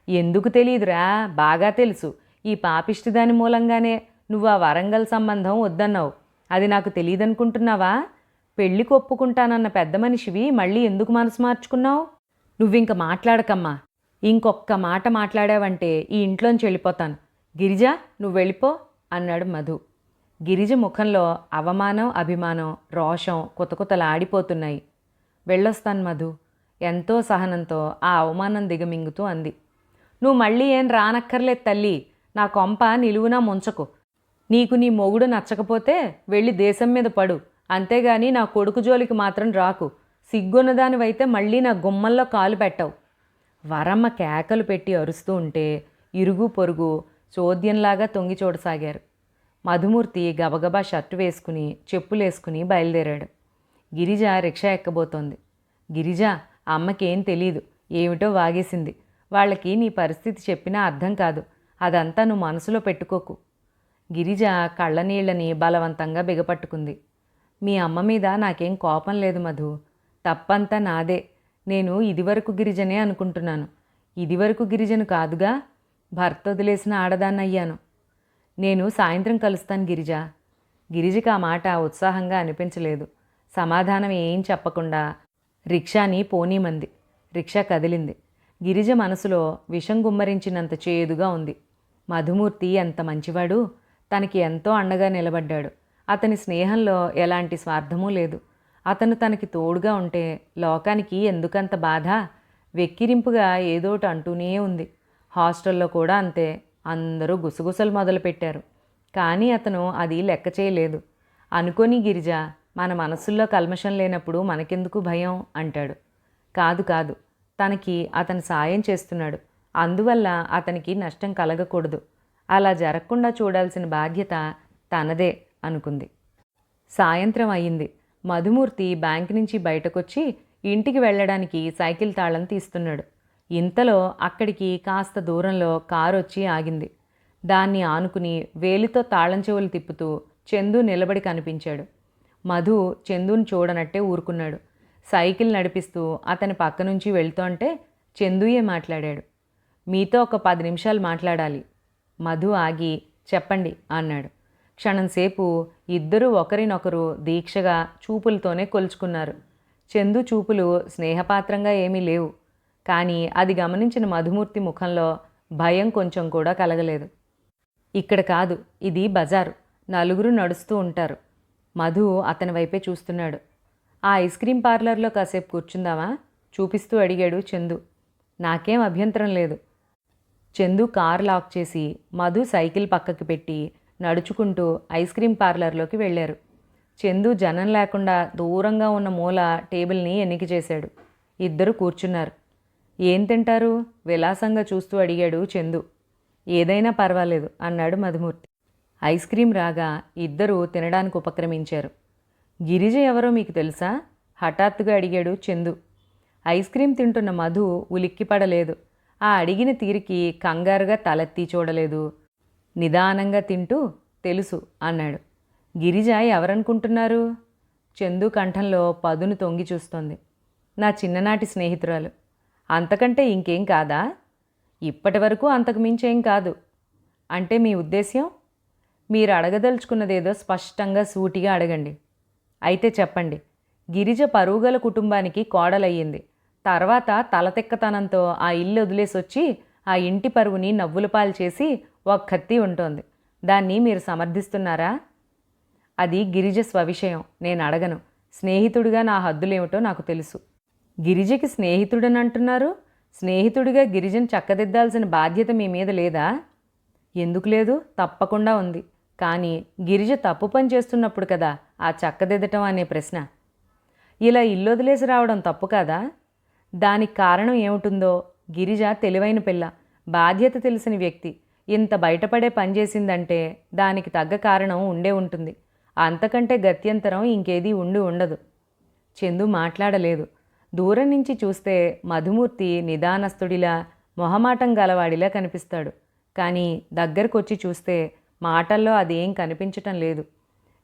ఎందుకు తెలీదురా, బాగా తెలుసు. ఈ పాపిష్టిదాని మూలంగానే నువ్వు ఆ వరంగల్ సంబంధం వద్దన్నావు. అది నాకు తెలియదనుకుంటున్నావా? పెళ్ళికి ఒప్పుకుంటానన్న పెద్ద మనిషివి మళ్ళీ ఎందుకు మనసు మార్చుకున్నావు? నువ్వింక మాట్లాడకమ్మా. ఇంకొక్క మాట మాట్లాడావంటే ఈ ఇంట్లోంచి వెళ్ళిపోతాను. గిరిజ, నువ్వు వెళ్ళిపో అన్నాడు మధు. గిరిజ ముఖంలో అవమానం, అభిమానం, రోషం కుతకుతలాడిపోతున్నాయి. వెళ్ళొస్తాను మధు, ఎంతో సహనంతో ఆ అవమానం దిగమింగుతూ అంది. నువ్వు మళ్ళీ ఏం రానక్కర్లేదు తల్లి, నా కొంప నిలువునా ముంచకు. నీకు నీ మొగుడు నచ్చకపోతే వెళ్ళి దేశం మీద పడు, అంతేగాని నా కొడుకు జోలికి మాత్రం రాకు. సిగ్గున్నదానివైతే మళ్ళీ నా గుమ్మల్లో కాలు పెట్టవు. వరమ్మ కేకలు పెట్టి అరుస్తూ ఉంటే ఇరుగు పొరుగు చోద్యంలాగా తొంగి చూడసాగారు. మధుమూర్తి గబగబా షర్టు వేసుకుని చెప్పులేసుకుని బయలుదేరాడు. గిరిజ రిక్షా ఎక్కబోతోంది. గిరిజ, అమ్మకేం తెలీదు, ఏమిటో వాగేసింది. వాళ్ళకి నీ పరిస్థితి చెప్పినా అర్థం కాదు. అదంతా నువ్వు మనసులో పెట్టుకోకు. గిరిజ కళ్ళనీళ్ళని బలవంతంగా బిగపట్టుకుంది. మీ అమ్మ మీద నాకేం కోపం లేదు మధు, తప్పంతా నాదే. నేను ఇదివరకు గిరిజనే అనుకుంటున్నాను. ఇదివరకు గిరిజను కాదుగా, భర్త వదిలేసిన ఆడదాన్నయ్యాను. నేను సాయంత్రం కలుస్తాను గిరిజ. గిరిజకి ఆ మాట ఉత్సాహంగా అనిపించలేదు. సమాధానం ఏం చెప్పకుండా రిక్షాని పోనీమంది. రిక్షా కదిలింది. గిరిజ మనసులో విషం గుమ్మరించినంత చేదుగా ఉంది. మధుమూర్తి ఎంత మంచివాడు, తనకి ఎంతో అండగా నిలబడ్డాడు. అతని స్నేహంలో ఎలాంటి స్వార్థమూ లేదు. అతను తనకి తోడుగా ఉంటే లోకానికి ఎందుకంత బాధ? వెక్కిరింపుగా ఏదోటి అంటూనే ఉంది. హాస్టల్లో కూడా అంతే, అందరూ గుసగుసలు మొదలుపెట్టారు. కానీ అతను అది లెక్క చేయలేదు. అనుకోని గిరిజ, మన మనసుల్లో కల్మషం లేనప్పుడు మనకెందుకు భయం అంటాడు. కాదు కాదు, తనకి అతను సాయం చేస్తున్నాడు, అందువల్ల అతనికి నష్టం కలగకూడదు. అలా జరగకుండా చూడాల్సిన బాధ్యత తనదే అనుకుంది. సాయంత్రం అయింది. మధుమూర్తి బ్యాంక్ నుంచి బయటకొచ్చి ఇంటికి వెళ్ళడానికి సైకిల్ తాళం తీస్తున్నాడు. ఇంతలో అక్కడికి కాస్త దూరంలో కారు వచ్చి ఆగింది. దాన్ని ఆనుకుని వేలితో తాళం చెవులు తిప్పుతూ చందు నిలబడి కనిపించాడు. మధు చందుని చూడనట్టే ఊరుకున్నాడు. సైకిల్ నడిపిస్తూ అతని పక్క నుంచి వెళ్తుంటే చందుయే మాట్లాడాడు. మీతో ఒక 10 నిమిషాలు మాట్లాడాలి. మధు ఆగి చెప్పండి అన్నాడు. క్షణంసేపు ఇద్దరూ ఒకరినొకరు దీక్షగా చూపులతోనే కొలుచుకున్నారు. చందు చూపులు స్నేహపాత్రంగా ఏమీ లేవు. కానీ అది గమనించిన మధుమూర్తి ముఖంలో భయం కొంచెం కూడా కలగలేదు. ఇక్కడ కాదు, ఇది బజారు, నలుగురు నడుస్తూ ఉంటారు. మధు అతని వైపే చూస్తున్నాడు. ఆ ఐస్ క్రీం పార్లర్లో కాసేపు కూర్చుందామా చూపిస్తూ అడిగాడు చందు. నాకేం అభ్యంతరం లేదు. చందు కార్ లాక్ చేసి మధు సైకిల్ పక్కకి పెట్టి నడుచుకుంటూ ఐస్ క్రీం పార్లర్లోకి వెళ్ళారు. చందు జనం లేకుండా దూరంగా ఉన్న మూల టేబుల్ని ఎన్నిక చేశాడు. ఇద్దరు కూర్చున్నారు. ఏం తింటారు? విలాసంగా చూస్తూ అడిగాడు చందు. ఏదైనా పర్వాలేదు అన్నాడు మధుమూర్తి. ఐస్ క్రీం రాగా ఇద్దరూ తినడానికి ఉపక్రమించారు. గిరిజ ఎవరో మీకు తెలుసా? హఠాత్తుగా అడిగాడు చందు. ఐస్ క్రీం తింటున్న మధు ఉలిక్కిపడలేదు. ఆ అడిగిన తీరికి కంగారుగా తలెత్తి చూడలేదు. నిదానంగా తింటూ తెలుసు అన్నాడు. గిరిజ ఎవరనుకుంటున్నారు? చందు కంఠంలో పదును తొంగి చూస్తోంది. నా చిన్ననాటి స్నేహితురాలు. అంతకంటే ఇంకేం కాదా? ఇప్పటి వరకు అంతకు మించేం కాదు. అంటే మీ ఉద్దేశ్యం? మీరు అడగదలుచుకున్నదేదో స్పష్టంగా సూటిగా అడగండి. అయితే చెప్పండి. గిరిజ పరుగుగల కుటుంబానికి కోడలయ్యింది. తర్వాత తలతెక్కతనంతో ఆ ఇల్లు వదిలేసొచ్చి ఆ ఇంటి పరువుని నవ్వులపాలు చేసి ఒక్కత్తి ఉంటోంది. దాన్ని మీరు సమర్థిస్తున్నారా? అది గిరిజ స్వవిషయం, నేను అడగను. స్నేహితుడిగా నా హద్దులేమిటో నాకు తెలుసు. గిరిజకి స్నేహితుడని అంటున్నారు. స్నేహితుడిగా గిరిజను చక్కదిద్దాల్సిన బాధ్యత మీ మీద లేదా? ఎందుకు లేదు? తప్పకుండా ఉంది. కానీ గిరిజ తప్పు పని చేస్తున్నప్పుడు కదా ఆ చక్కదిద్దటం అనే ప్రశ్న. ఇలా ఇల్లు వదిలేసి రావడం తప్పు కాదా? దానికి కారణం ఏమిటుందో. గిరిజ తెలివైన పిల్ల, బాధ్యత తెలిసిన వ్యక్తి. ఇంత బయటపడే పని చేసిందంటే దానికి తగ్గ కారణం ఉండే ఉంటుంది. అంతకంటే గత్యంతరం ఇంకేదీ ఉండదు. చందు మాట్లాడలేదు. దూరం నుంచి చూస్తే మధుమూర్తి నిదానస్తుడిలా, మొహమాటం గలవాడిలా కనిపిస్తాడు. కానీ దగ్గరకొచ్చి చూస్తే మాటల్లో అదేం కనిపించటం లేదు.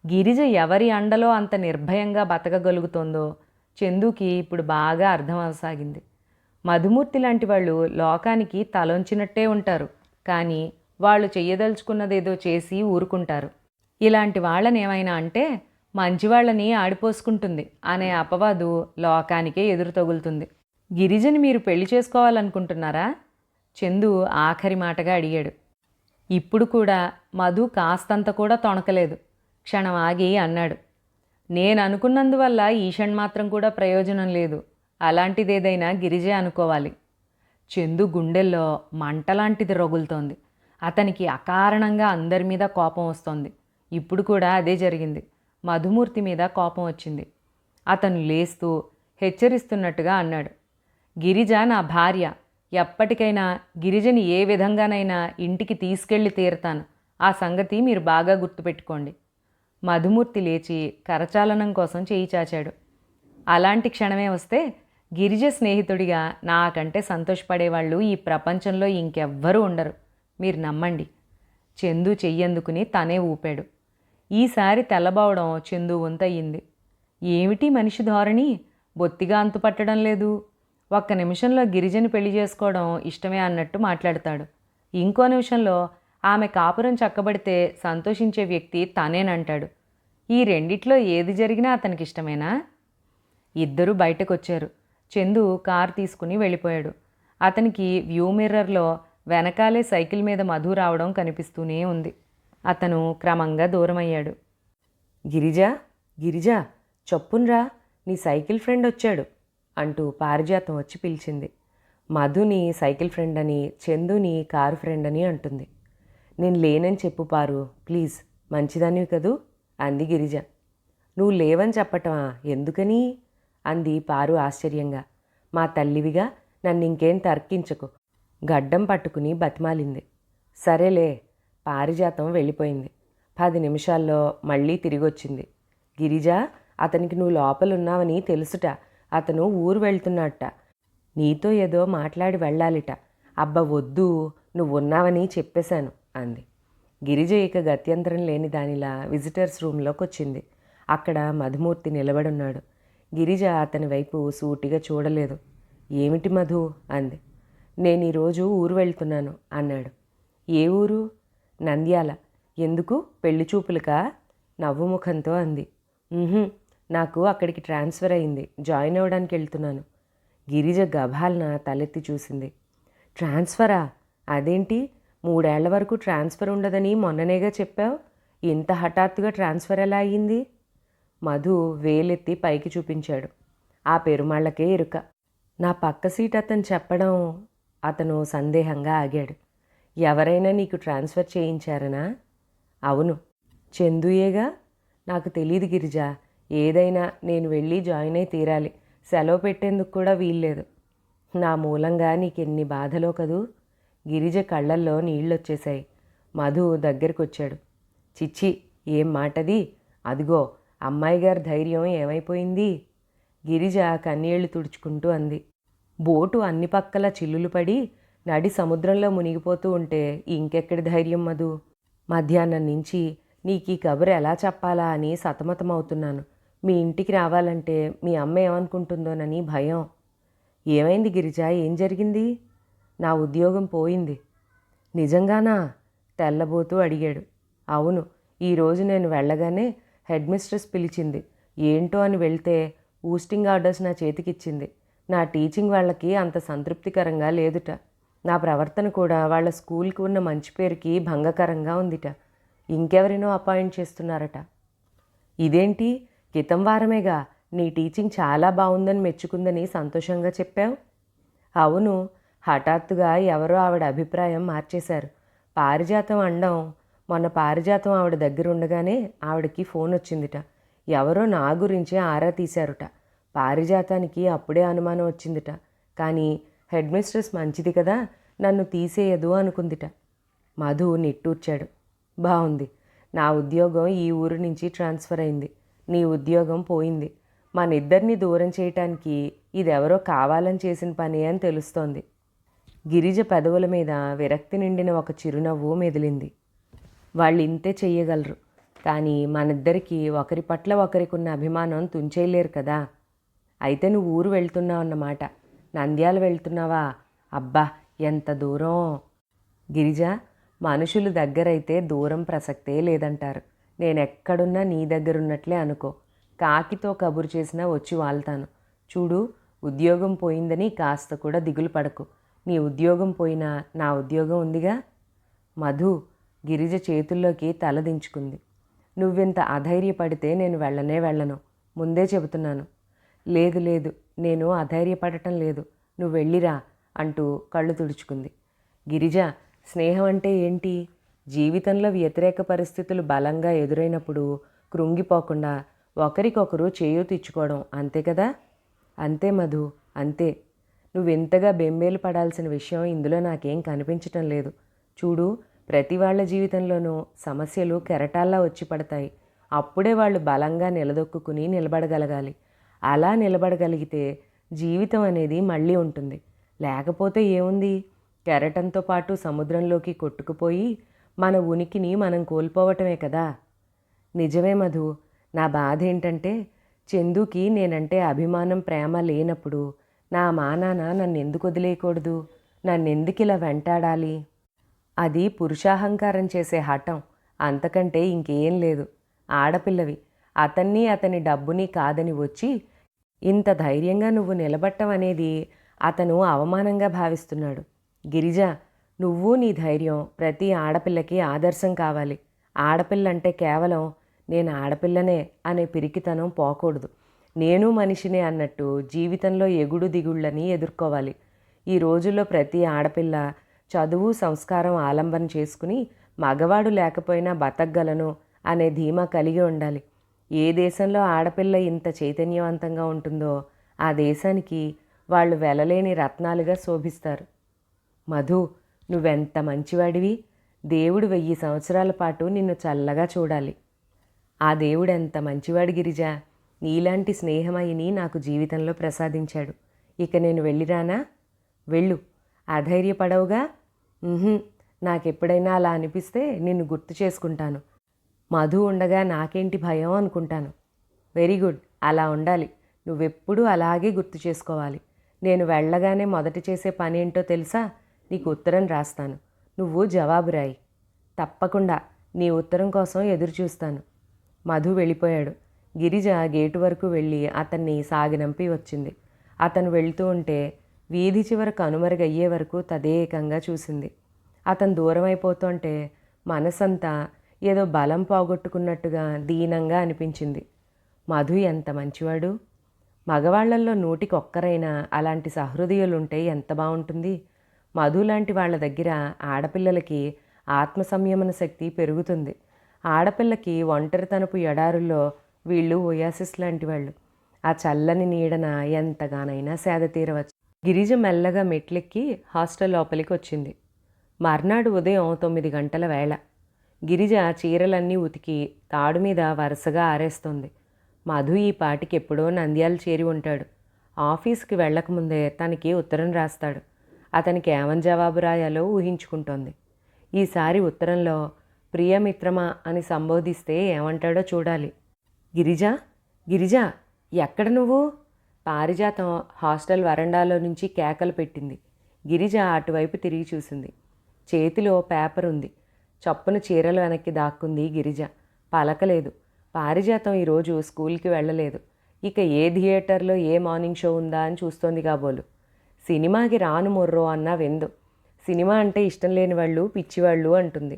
గిరిజ ఎవరి అండలో అంత నిర్భయంగా బతకగలుగుతోందో చందుకి ఇప్పుడు బాగా అర్థమవసాగింది. మధుమూర్తి లాంటి వాళ్ళు లోకానికి తలొంచినట్టే ఉంటారు. కానీ వాళ్ళు చెయ్యదలుచుకున్నదేదో చేసి ఊరుకుంటారు. ఇలాంటి వాళ్ళనేమైనా అంటే మంచివాళ్ళని ఆడిపోసుకుంటుంది అనే అపవాదు లోకానికే ఎదురు తగులుతుంది. గిరిజని మీరు పెళ్లి చేసుకోవాలనుకుంటున్నారా? చందు ఆఖరి మాటగా అడిగాడు. ఇప్పుడు కూడా మధు కాస్తంత కూడా తొణకలేదు. క్షణం ఆగి అన్నాడు. నేను అనుకున్నందువల్ల ఈషణ్ మాత్రం కూడా ప్రయోజనం లేదు. అలాంటిదేదైనా గిరిజే అనుకోవాలి. చందు గుండెల్లో మంటలాంటిది రగులుతోంది. అతనికి అకారణంగా అందరి మీద కోపం వస్తోంది. ఇప్పుడు కూడా అదే జరిగింది. మధుమూర్తి మీద కోపం వచ్చింది. అతను లేస్తూ హెచ్చరిస్తున్నట్టుగా అన్నాడు. గిరిజ నా భార్య. ఎప్పటికైనా గిరిజని ఏ విధంగానైనా ఇంటికి తీసుకెళ్ళి తీరుతాను. ఆ సంగతి మీరు బాగా గుర్తుపెట్టుకోండి. మధుమూర్తి లేచి కరచాలనం కోసం చేయి చాచాడు. అలాంటి క్షణమే వస్తే గిరిజ స్నేహితుడిగా నాకంటే సంతోషపడేవాళ్ళు ఈ ప్రపంచంలో ఇంకెవ్వరూ ఉండరు. మీరు నమ్మండి. చందు చెయ్యందుకుని తనే ఊపాడు. ఈసారి తెల్లబోవడం చందు వంతయ్యింది. ఏమిటి మనిషి ధోరణి? బొత్తిగా అంతుపట్టడం లేదు. ఒక్క నిమిషంలో గిరిజని పెళ్లి చేసుకోవడం ఇష్టమే అన్నట్టు మాట్లాడతాడు. ఇంకో నిమిషంలో ఆమె కాపురం చక్కబడితే సంతోషించే వ్యక్తి తనేనంటాడు. ఈ రెండిట్లో ఏది జరిగినా అతనికి ఇష్టమేనా? ఇద్దరూ బయటకొచ్చారు. చందు కారు తీసుకుని వెళ్ళిపోయాడు. అతనికి వ్యూ మిర్రర్లో వెనకాలే సైకిల్ మీద మధు రావడం కనిపిస్తూనే ఉంది. అతను క్రమంగా దూరమయ్యాడు. గిరిజా, గిరిజా, చొప్పున్రా, నీ సైకిల్ ఫ్రెండ్ వచ్చాడు అంటూ పారిజాతం వచ్చి పిలిచింది. మధుని సైకిల్ ఫ్రెండ్ అని, చందుని కారు ఫ్రెండ్ అని అంటుంది. నేను లేనని చెప్పు పారు, ప్లీజ్, మంచిదానివి కదూ అంది గిరిజ. నువ్వు లేవని చెప్పటమా? ఎందుకని అంది పారు ఆశ్చర్యంగా. మా తల్లివిగా నన్ను ఇంకేం తర్కించకు, గడ్డం పట్టుకుని బతిమాలింది. సరేలే. పారిజాతం వెళ్ళిపోయింది. 10 నిమిషాల్లో మళ్ళీ తిరిగొచ్చింది. గిరిజ, అతనికి నువ్వు లోపలున్నావని తెలుసుట. అతను ఊరు వెళ్తున్నట్ట. నీతో ఏదో మాట్లాడి వెళ్ళాలిట. అబ్బ వద్దు, నువ్వున్నావని చెప్పేశాను అంది. గిరిజ ఇక గత్యంతరం లేని దానిలా విజిటర్స్ రూమ్లోకి వచ్చింది. అక్కడ మధుమూర్తి నిలబడున్నాడు. గిరిజ అతని వైపు సూటిగా చూడలేదు. ఏమిటి మధు అంది. నేను ఈరోజు ఊరు వెళ్తున్నాను అన్నాడు. ఏ ఊరు? నంద్యాల. ఎందుకు? పెళ్లి చూపులకా? నవ్వుముఖంతో అంది. నాకు అక్కడికి ట్రాన్స్ఫర్ అయింది, జాయిన్ అవ్వడానికి వెళ్తున్నాను. గిరిజ గభాల్న తలెత్తి చూసింది. ట్రాన్స్ఫరా? అదేంటి? 3 ఏళ్ల వరకు ట్రాన్స్ఫర్ ఉండదని మొన్ననేగా చెప్పావు. ఇంత హఠాత్తుగా ట్రాన్స్ఫర్ ఎలా అయ్యింది? మధు వేలెత్తి పైకి చూపించాడు. ఆ పెరుమాళ్లకే ఎరుక. నా పక్క సీట్ అతను చెప్పడం. అతను సందేహంగా ఆగాడు. ఎవరైనా నీకు ట్రాన్స్ఫర్ చేయించారనా? అవును. చందుయేగా. నాకు తెలీదు గిరిజ. ఏదైనా నేను వెళ్ళి జాయిన్ అయి తీరాలి. సెలవు పెట్టేందుకు కూడా వీల్లేదు. నా మూలంగా నీకెన్ని బాధలో కదూ. గిరిజ కళ్ళల్లో నీళ్ళొచ్చేశాయి. మధు దగ్గరికొచ్చాడు. చిచ్చి, ఏం మాటది? అదిగో అమ్మాయి గారి ధైర్యం ఏమైపోయింది? గిరిజ కన్నీళ్లు తుడుచుకుంటూ అంది. బోటు అన్ని పక్కల చిల్లులు పడి నడి సముద్రంలో మునిగిపోతూ ఉంటే ఇంకెక్కడి ధైర్యం మధు? మధ్యాహ్నం నుంచి నీకీ కబురు ఎలా చెప్పాలా అని సతమతమవుతున్నాను. మీ ఇంటికి రావాలంటే మీ అమ్మ ఏమనుకుంటుందోనని భయం. ఏమైంది గిరిజ? ఏం జరిగింది? నా ఉద్యోగం పోయింది. నిజంగానా? తెల్లబోతూ అడిగాడు. అవును. ఈరోజు నేను వెళ్ళగానే హెడ్ మిస్ట్రెస్ పిలిచింది. ఏంటో అని వెళ్తే ఊస్టింగ్ ఆర్డర్స్ నా చేతికిచ్చింది. నా టీచింగ్ వాళ్ళకి అంత సంతృప్తికరంగా లేదుట. నా ప్రవర్తన కూడా వాళ్ళ స్కూల్కి ఉన్న మంచి పేరుకి భంగకరంగా ఉందిట. ఇంకెవరినో అపాయింట్ చేస్తున్నారట. ఇదేంటి, క్రితం వారమేగా నీ టీచింగ్ చాలా బాగుందని మెచ్చుకుందని సంతోషంగా చెప్పావు. అవును, హఠాత్తుగా ఎవరో ఆవిడ అభిప్రాయం మార్చేశారు. పారిజాతం అండం. మొన్న పారిజాతం ఆవిడ దగ్గర ఉండగానే ఆవిడకి ఫోన్ వచ్చిందిట. ఎవరో నా గురించి ఆరా తీశారుట. పారిజాతానికి అప్పుడే అనుమానం వచ్చిందిట. కానీ హెడ్ మిస్ట్రెస్ మంచిది కదా, నన్ను తీసేయదు అనుకుందిట. మధు నిట్టూర్చాడు. బాగుంది. నా ఉద్యోగం ఈ ఊరు నుంచి ట్రాన్స్ఫర్ అయింది. నీ ఉద్యోగం పోయింది. మనిద్దరినీ దూరం చేయటానికి ఇదెవరో కావాలని చేసిన పని అని తెలుస్తోంది. గిరిజ పెదవుల మీద విరక్తి నిండిన ఒక చిరునవ్వు మెదిలింది. వాళ్ళు ఇంతే చెయ్యగలరు. కానీ మనిద్దరికీ ఒకరి పట్ల ఒకరికున్న అభిమానం తుంచేయలేరు కదా. అయితే నువ్వు ఊరు వెళ్తున్నావు అన్నమాట. నంద్యాల వెళ్తున్నావా? అబ్బా, ఎంత దూరం! గిరిజ, మనుషులు దగ్గరైతే దూరం ప్రసక్తే లేదంటారు. నేనెక్కడున్నా నీ దగ్గరున్నట్లే అనుకో. కాకితో కబురు చేసినా వచ్చి వాళ్తాను. చూడు, ఉద్యోగం పోయిందని కాస్త కూడా దిగులు పడకు. నీ ఉద్యోగం పోయినా నా ఉద్యోగం ఉందిగా. మధు గిరిజ చేతుల్లోకి తల దించుకుంది. నువ్వింత అధైర్యపడితే నేను వెళ్ళను. ముందే చెబుతున్నాను. లేదు లేదు, నేను అధైర్యపడటం లేదు. నువ్వు వెళ్ళిరా అంటూ కళ్ళు తుడుచుకుంది. గిరిజ, స్నేహం అంటే ఏంటి? జీవితంలో వ్యతిరేక పరిస్థితులు బలంగా ఎదురైనప్పుడు కృంగిపోకుండా ఒకరికొకరు చేయూతిచ్చుకోవడం, అంతే కదా? అంతే మధు, అంతే. నువ్వెంతగా బెంబేలు పడాల్సిన విషయం ఇందులో నాకేం కనిపించటం లేదు. చూడు, ప్రతి వాళ్ళ జీవితంలోనూ సమస్యలు కెరటాల్లా వచ్చి పడతాయి. అప్పుడే వాళ్ళు బలంగా నిలదొక్కుని నిలబడగలగాలి. అలా నిలబడగలిగితే జీవితం అనేది మళ్ళీ ఉంటుంది. లేకపోతే ఏముంది, కెరటంతో పాటు సముద్రంలోకి కొట్టుకుపోయి మన ఉనికిని మనం కోల్పోవటమే కదా. నిజమే మధు. నా బాధ ఏంటంటే చందుకి నేనంటే అభిమానం, ప్రేమ లేనప్పుడు నా మానాన నన్నెందుకు వదిలేయకూడదు? నన్నెందుకు ఇలా వెంటాడాలి? అది పురుషాహంకారం చేసే హఠం, అంతకంటే ఇంకేం లేదు. ఆడపిల్లవి, అతన్ని అతని డబ్బుని కాదని వచ్చి ఇంత ధైర్యంగా నువ్వు నిలబట్టం అనేది అతను అవమానంగా భావిస్తున్నాడు. గిరిజ, నువ్వు నీ ధైర్యం ప్రతి ఆడపిల్లకి ఆదర్శం కావాలి. ఆడపిల్లంటే కేవలం నేను ఆడపిల్లనే అనే పిరికితనం పోకూడదు. నేను మనిషినే అన్నట్టు జీవితంలో ఎగుడు దిగుళ్ళని ఎదుర్కోవాలి. ఈ రోజుల్లో ప్రతి ఆడపిల్ల చదువు, సంస్కారం ఆలంబన చేసుకుని మగవాడు లేకపోయినా బతకగలను అనే ధీమా కలిగి ఉండాలి. ఏ దేశంలో ఆడపిల్ల ఇంత చైతన్యవంతంగా ఉంటుందో ఆ దేశానికి వాళ్ళు వెలలేని రత్నాలుగా శోభిస్తారు. మధు, నువ్వెంత మంచివాడివి. దేవుడు 1000 సంవత్సరాల పాటు నిన్ను చల్లగా చూడాలి. ఆ దేవుడు ఎంత మంచివాడు గిరిజ. నీలాంటి స్నేహమయిని నాకు జీవితంలో ప్రసాదించాడు. ఇక నేను వెళ్ళిరానా? వెళ్ళు. అధైర్యపడవుగా? నాకెప్పుడైనా అలా అనిపిస్తే నిన్ను గుర్తు చేసుకుంటాను. మధు ఉండగా నాకేంటి భయం అనుకుంటాను. వెరీ గుడ్, అలా ఉండాలి. నువ్వెప్పుడూ అలాగే గుర్తు చేసుకోవాలి. నేను వెళ్ళగానే మొదట చేసే పని ఏంటో తెలుసా? నీకు ఉత్తరం రాస్తాను. నువ్వు జవాబు రాయి. తప్పకుండా. నీ ఉత్తరం కోసం ఎదురు చూస్తాను. మధు వెళ్ళిపోయాడు. గిరిజ గేటు వరకు వెళ్ళి అతన్ని సాగినంపి వచ్చింది. అతను వెళ్తూ ఉంటే వీధి చివర కనుమరుగయ్యే వరకు తదేకంగా చూసింది. అతను దూరం అయిపోతుంటే మనసంతా ఏదో బలం పోగొట్టుకున్నట్టుగా దీనంగా అనిపించింది. మధు ఎంత మంచివాడు. మగవాళ్లల్లో 100కి1 అలాంటి సహృదయులుంటే ఎంత బాగుంటుంది. మధు లాంటి వాళ్ళ దగ్గర ఆడపిల్లలకి ఆత్మ సంయమన శక్తి పెరుగుతుంది. ఆడపిల్లకి ఒంటరితనపు ఎడారుల్లో వీళ్ళు ఒయాసిస్ లాంటి వాళ్ళు. ఆ చల్లని నీడన ఎంతగానైనా సేద తీరవచ్చు. గిరిజ మెల్లగా మెట్లెక్కి హాస్టల్ లోపలికి వచ్చింది. మర్నాడు ఉదయం 9 గంటల వేళ. గిరిజ చీరలన్నీ ఉతికి తాడు మీద వరుసగా ఆరేస్తోంది. మధు ఈ పాటికి ఎప్పుడో నంద్యాల చేరి ఉంటాడు. ఆఫీస్కి వెళ్ళకముందే తనకి ఉత్తరం రాస్తాడు. అతనికి ఏమని జవాబు రాయాలో ఊహించుకుంటోంది. ఈసారి ఉత్తరంలో ప్రియమిత్రమా అని సంబోధిస్తే ఏమంటాడో చూడాలి. గిరిజా, గిరిజా, ఎక్కడ నువ్వు? పారిజాతం హాస్టల్ వరండాలో నుంచి కేకలు పెట్టింది. గిరిజ అటువైపు తిరిగి చూసింది. చేతిలో పేపర్ ఉంది. చప్పున చీరలు వెనక్కి దాక్కుంది గిరిజ. పలకలేదు. పారిజాతం ఈరోజు స్కూల్కి వెళ్ళలేదు. ఇక ఏ థియేటర్లో ఏ మార్నింగ్ షో ఉందా అని చూస్తోంది కాబోలు. సినిమాకి రాను మొర్రో అన్నా వెందు. సినిమా అంటే ఇష్టం లేని వాళ్ళు పిచ్చివాళ్ళు అంటుంది.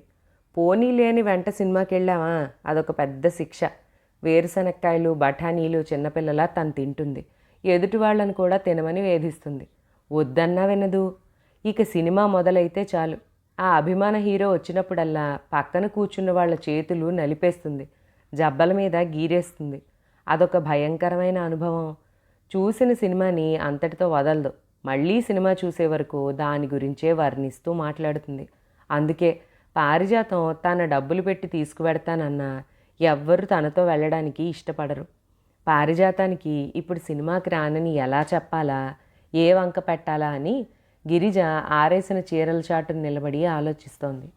పోనీ లేని వెంట సినిమాకి వెళ్ళామా, అదొక పెద్ద శిక్ష. వేరుశనక్కాయలు బఠానీలు చిన్నపిల్లలా తను తింటుంది. ఎదుటి వాళ్ళని కూడా తినమని వేధిస్తుంది. వద్దన్నా వినదు. ఇక సినిమా మొదలైతే చాలు, ఆ అభిమాన హీరో వచ్చినప్పుడల్లా పక్కన కూర్చున్న వాళ్ళ చేతులు నలిపేస్తుంది, జబ్బల మీద గీరేస్తుంది. అదొక భయంకరమైన అనుభవం. చూసిన సినిమాని అంతటితో వదలదు. మళ్ళీ సినిమా చూసే వరకు దాని గురించే వర్ణిస్తూ మాట్లాడుతుంది. అందుకే పారిజాతం తన డబ్బులు పెట్టి తీసుకువెడతానన్నా ఎవ్వరూ తనతో వెళ్ళడానికి ఇష్టపడరు. పారిజాతానికి ఇప్పుడు సినిమాకి రానని ఎలా చెప్పాలా, ఏ వంక పెట్టాలా అని గిరిజ ఆరేసిన చీరల చాటును నిలబడి ఆలోచిస్తోంది.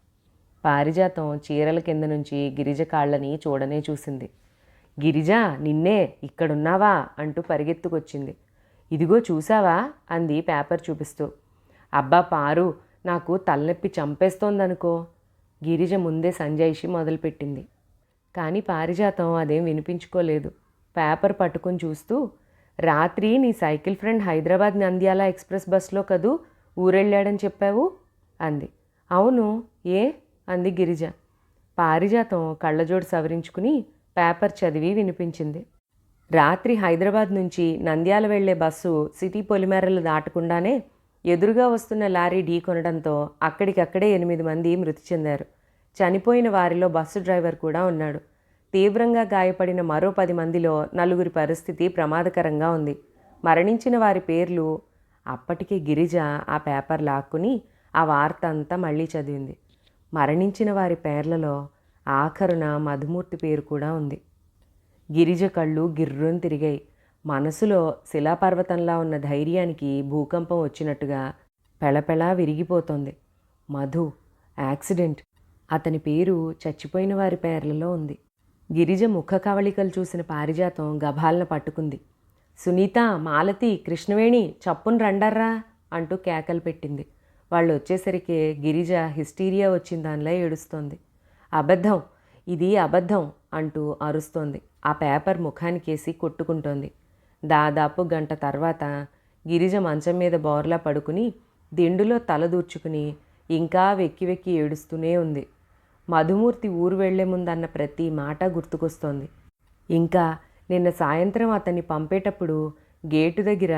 పారిజాతం చీరల కింద నుంచి గిరిజ కాళ్ళని చూడనే చూసింది. గిరిజ, నిన్నే, ఇక్కడున్నావా అంటూ పరిగెత్తుకొచ్చింది. ఇదిగో చూసావా అంది పేపర్ చూపిస్తూ. అబ్బా పారు, నాకు తలనొప్పి చంపేస్తోందనుకో. గిరిజ ముందే సంజాయిషి మొదలుపెట్టింది. కానీ పారిజాతం అదేం వినిపించుకోలేదు. పేపర్ పట్టుకుని చూస్తూ, రాత్రి నీ cycle friend Hyderabad Nandyal express బస్లో కదూ ఊరెళ్ళాడని చెప్పావు అంది. అవును, ఏ అంది గిరిజ. పారిజాతం కళ్ళజోడు సవరించుకుని పేపర్ చదివి వినిపించింది. రాత్రి హైదరాబాద్ నుంచి నంద్యాల వెళ్లే బస్సు సిటీ పొలిమేరలు దాటకుండానే ఎదురుగా వస్తున్న లారీ ఢీ కొనడంతో అక్కడికక్కడే 8 మంది మృతి చెందారు. చనిపోయిన వారిలో బస్సు డ్రైవర్ కూడా ఉన్నాడు. తీవ్రంగా గాయపడిన మరో 10 మందిలో 4 పరిస్థితి ప్రమాదకరంగా ఉంది. మరణించిన వారి పేర్లు. అప్పటికే గిరిజ ఆ పేపర్ లాక్కుని ఆ వార్త అంతా మళ్ళీ చదివింది. మరణించిన వారి పేర్లలో ఆఖరున మధుమూర్తి పేరు కూడా ఉంది. గిరిజ కళ్ళు గిర్రుని తిరిగాయి. మనసులో శిలాపర్వతంలా ఉన్న ధైర్యానికి భూకంపం వచ్చినట్టుగా పెళపెళా విరిగిపోతోంది. మధు, యాక్సిడెంట్. అతని పేరు చచ్చిపోయిన వారి పేర్లలో ఉంది. గిరిజ ముఖ కవళికలు చూసిన పారిజాతం గభాలన పట్టుకుంది. సునీత, మాలతి, కృష్ణవేణి, చప్పును రండర్రా అంటూ కేకలు పెట్టింది. వాళ్ళు వచ్చేసరికి గిరిజ హిస్టీరియా వచ్చిన దానిలా ఏడుస్తోంది. అబద్ధం, ఇది అబద్ధం అంటూ అరుస్తోంది. ఆ పేపర్ ముఖానికేసి కొట్టుకుంటోంది. దాదాపు గంట తర్వాత గిరిజ మంచం మీద బోర్లా పడుకుని దిండులో తల దూర్చుకుని ఇంకా వెక్కి వెక్కి ఏడుస్తూనే ఉంది. మధుమూర్తి ఊరు వెళ్లే ముందన్న ప్రతి మాట గుర్తుకొస్తోంది. ఇంకా నిన్న సాయంత్రం అతన్ని పంపేటప్పుడు గేటు దగ్గర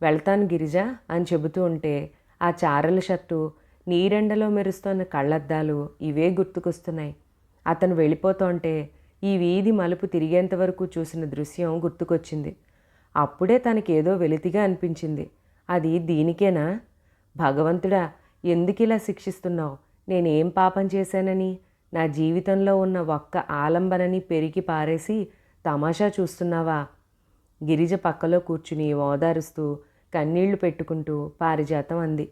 వెళ్తాను గిరిజ అని చెబుతూ ఉంటే ఆ చారల షర్టు, నీరెండలో మెరుస్తోన్న కళ్ళద్దాలు ఇవే గుర్తుకొస్తున్నాయి. అతను వెళ్ళిపోతుంటే ఈ వీధి మలుపు తిరిగేంతవరకు చూసిన దృశ్యం గుర్తుకొచ్చింది. అప్పుడే తనకేదో వెలితిగా అనిపించింది. అది దీనికేనా? భగవంతుడా, ఎందుకిలా శిక్షిస్తున్నావు? నేనేం పాపం చేశానని? నా జీవితంలో ఉన్న ఒక్క ఆలంబనని పెరికి పారేసి తమాషా చూస్తున్నావా? గిరిజ పక్కలో కూర్చుని ఓదారుస్తూ కన్నీళ్లు పెట్టుకుంటూ పారిజాతం అంది.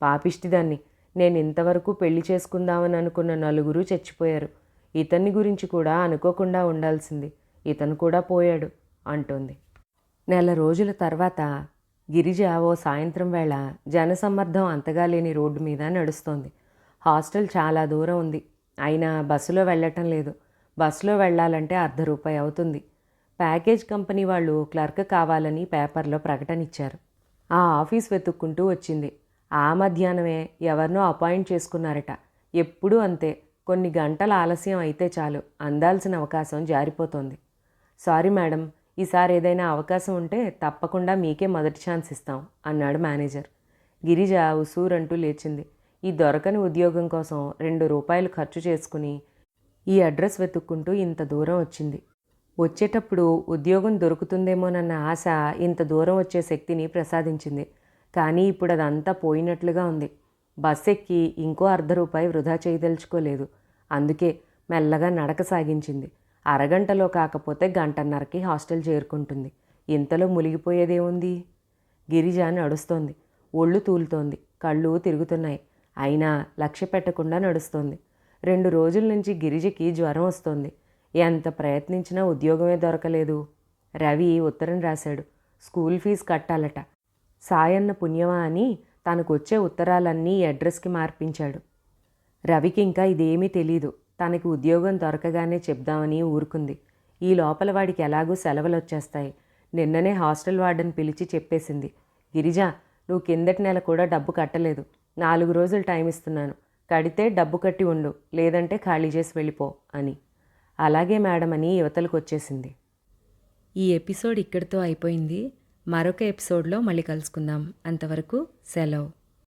పాపిష్టిదాన్ని, నేను ఇంతవరకు పెళ్లి చేసుకుందామని అనుకున్న 4 చచ్చిపోయారు. ఇతన్ని గురించి కూడా అనుకోకుండా ఉండాల్సింది. ఇతను కూడా పోయాడు అంటోంది. నెల రోజుల తర్వాత గిరిజ ఓ సాయంత్రం వేళ జనసమ్మర్దం అంతగా లేని రోడ్డు మీద నడుస్తోంది. హాస్టల్ చాలా దూరం ఉంది. అయినా బస్సులో వెళ్ళటం లేదు. బస్సులో వెళ్ళాలంటే ₹1/2 అవుతుంది. ప్యాకేజ్ కంపెనీ వాళ్ళు క్లర్క్ కావాలని పేపర్లో ప్రకటన ఇచ్చారు. ఆ ఆఫీస్ వెతుక్కుంటూ వచ్చింది. ఆ మధ్యాహ్నమే ఎవరినో అపాయింట్ చేసుకున్నారట. ఎప్పుడూ అంతే, కొన్ని గంటల ఆలస్యం అయితే చాలు అందాల్సిన అవకాశం జారిపోతోంది. సారీ మేడం, ఈసారి ఏదైనా అవకాశం ఉంటే తప్పకుండా మీకే మొదటి ఛాన్స్ ఇస్తాం అన్నాడు మేనేజర్. గిరిజ ఉసూరంటూ లేచింది. ఈ దొరకని ఉద్యోగం కోసం ₹2 ఖర్చు చేసుకుని ఈ అడ్రస్ వెతుక్కుంటూ ఇంత దూరం వచ్చింది. వచ్చేటప్పుడు ఉద్యోగం దొరుకుతుందేమోనన్న ఆశ ఇంత దూరం వచ్చే శక్తిని ప్రసాదించింది. కానీ ఇప్పుడు అదంతా పోయినట్లుగా ఉంది. బస్ ఎక్కి ఇంకో ₹1/2 వృధా చేయదలుచుకోలేదు. అందుకే మెల్లగా నడక సాగించింది. అరగంటలో కాకపోతే గంటన్నరకి హాస్టల్ చేరుకుంటుంది. ఇంతలో మునిగిపోయేదేముంది? గిరిజ నడుస్తోంది. ఒళ్ళు తూలుతోంది. కళ్ళు తిరుగుతున్నాయి. అయినా లక్ష్య పెట్టకుండా నడుస్తోంది. 2 రోజుల నుంచి గిరిజకి జ్వరం వస్తోంది. ఎంత ప్రయత్నించినా ఉద్యోగమే దొరకలేదు. రవి ఉత్తరం రాశాడు. స్కూల్ ఫీజు కట్టాలట. సాయన్న పుణ్యమా అని తనకొచ్చే ఉత్తరాలన్నీ ఈ అడ్రస్కి మార్పించాడు. రవికి ఇంకా ఇదేమీ తెలీదు. తనకి ఉద్యోగం దొరకగానే చెప్దామని ఊరుకుంది. ఈ లోపల వాడికి ఎలాగూ సెలవులు వచ్చేస్తాయి. నిన్ననే హాస్టల్ వార్డెన్ పిలిచి చెప్పేసింది. గిరిజ, నువ్వు కిందటి నెల కూడా డబ్బు కట్టలేదు. 4 రోజులు టైం ఇస్తున్నాను. కడితే డబ్బు కట్టి ఉండు, లేదంటే ఖాళీ చేసి వెళ్ళిపో అని. అలాగే మేడం అని యువతలకు వచ్చేసింది. ఈ ఎపిసోడ్ ఇక్కడితో అయిపోయింది. మరొక ఎపిసోడ్లో మళ్ళీ కలుసుకుందాం. అంతవరకు సెలవు.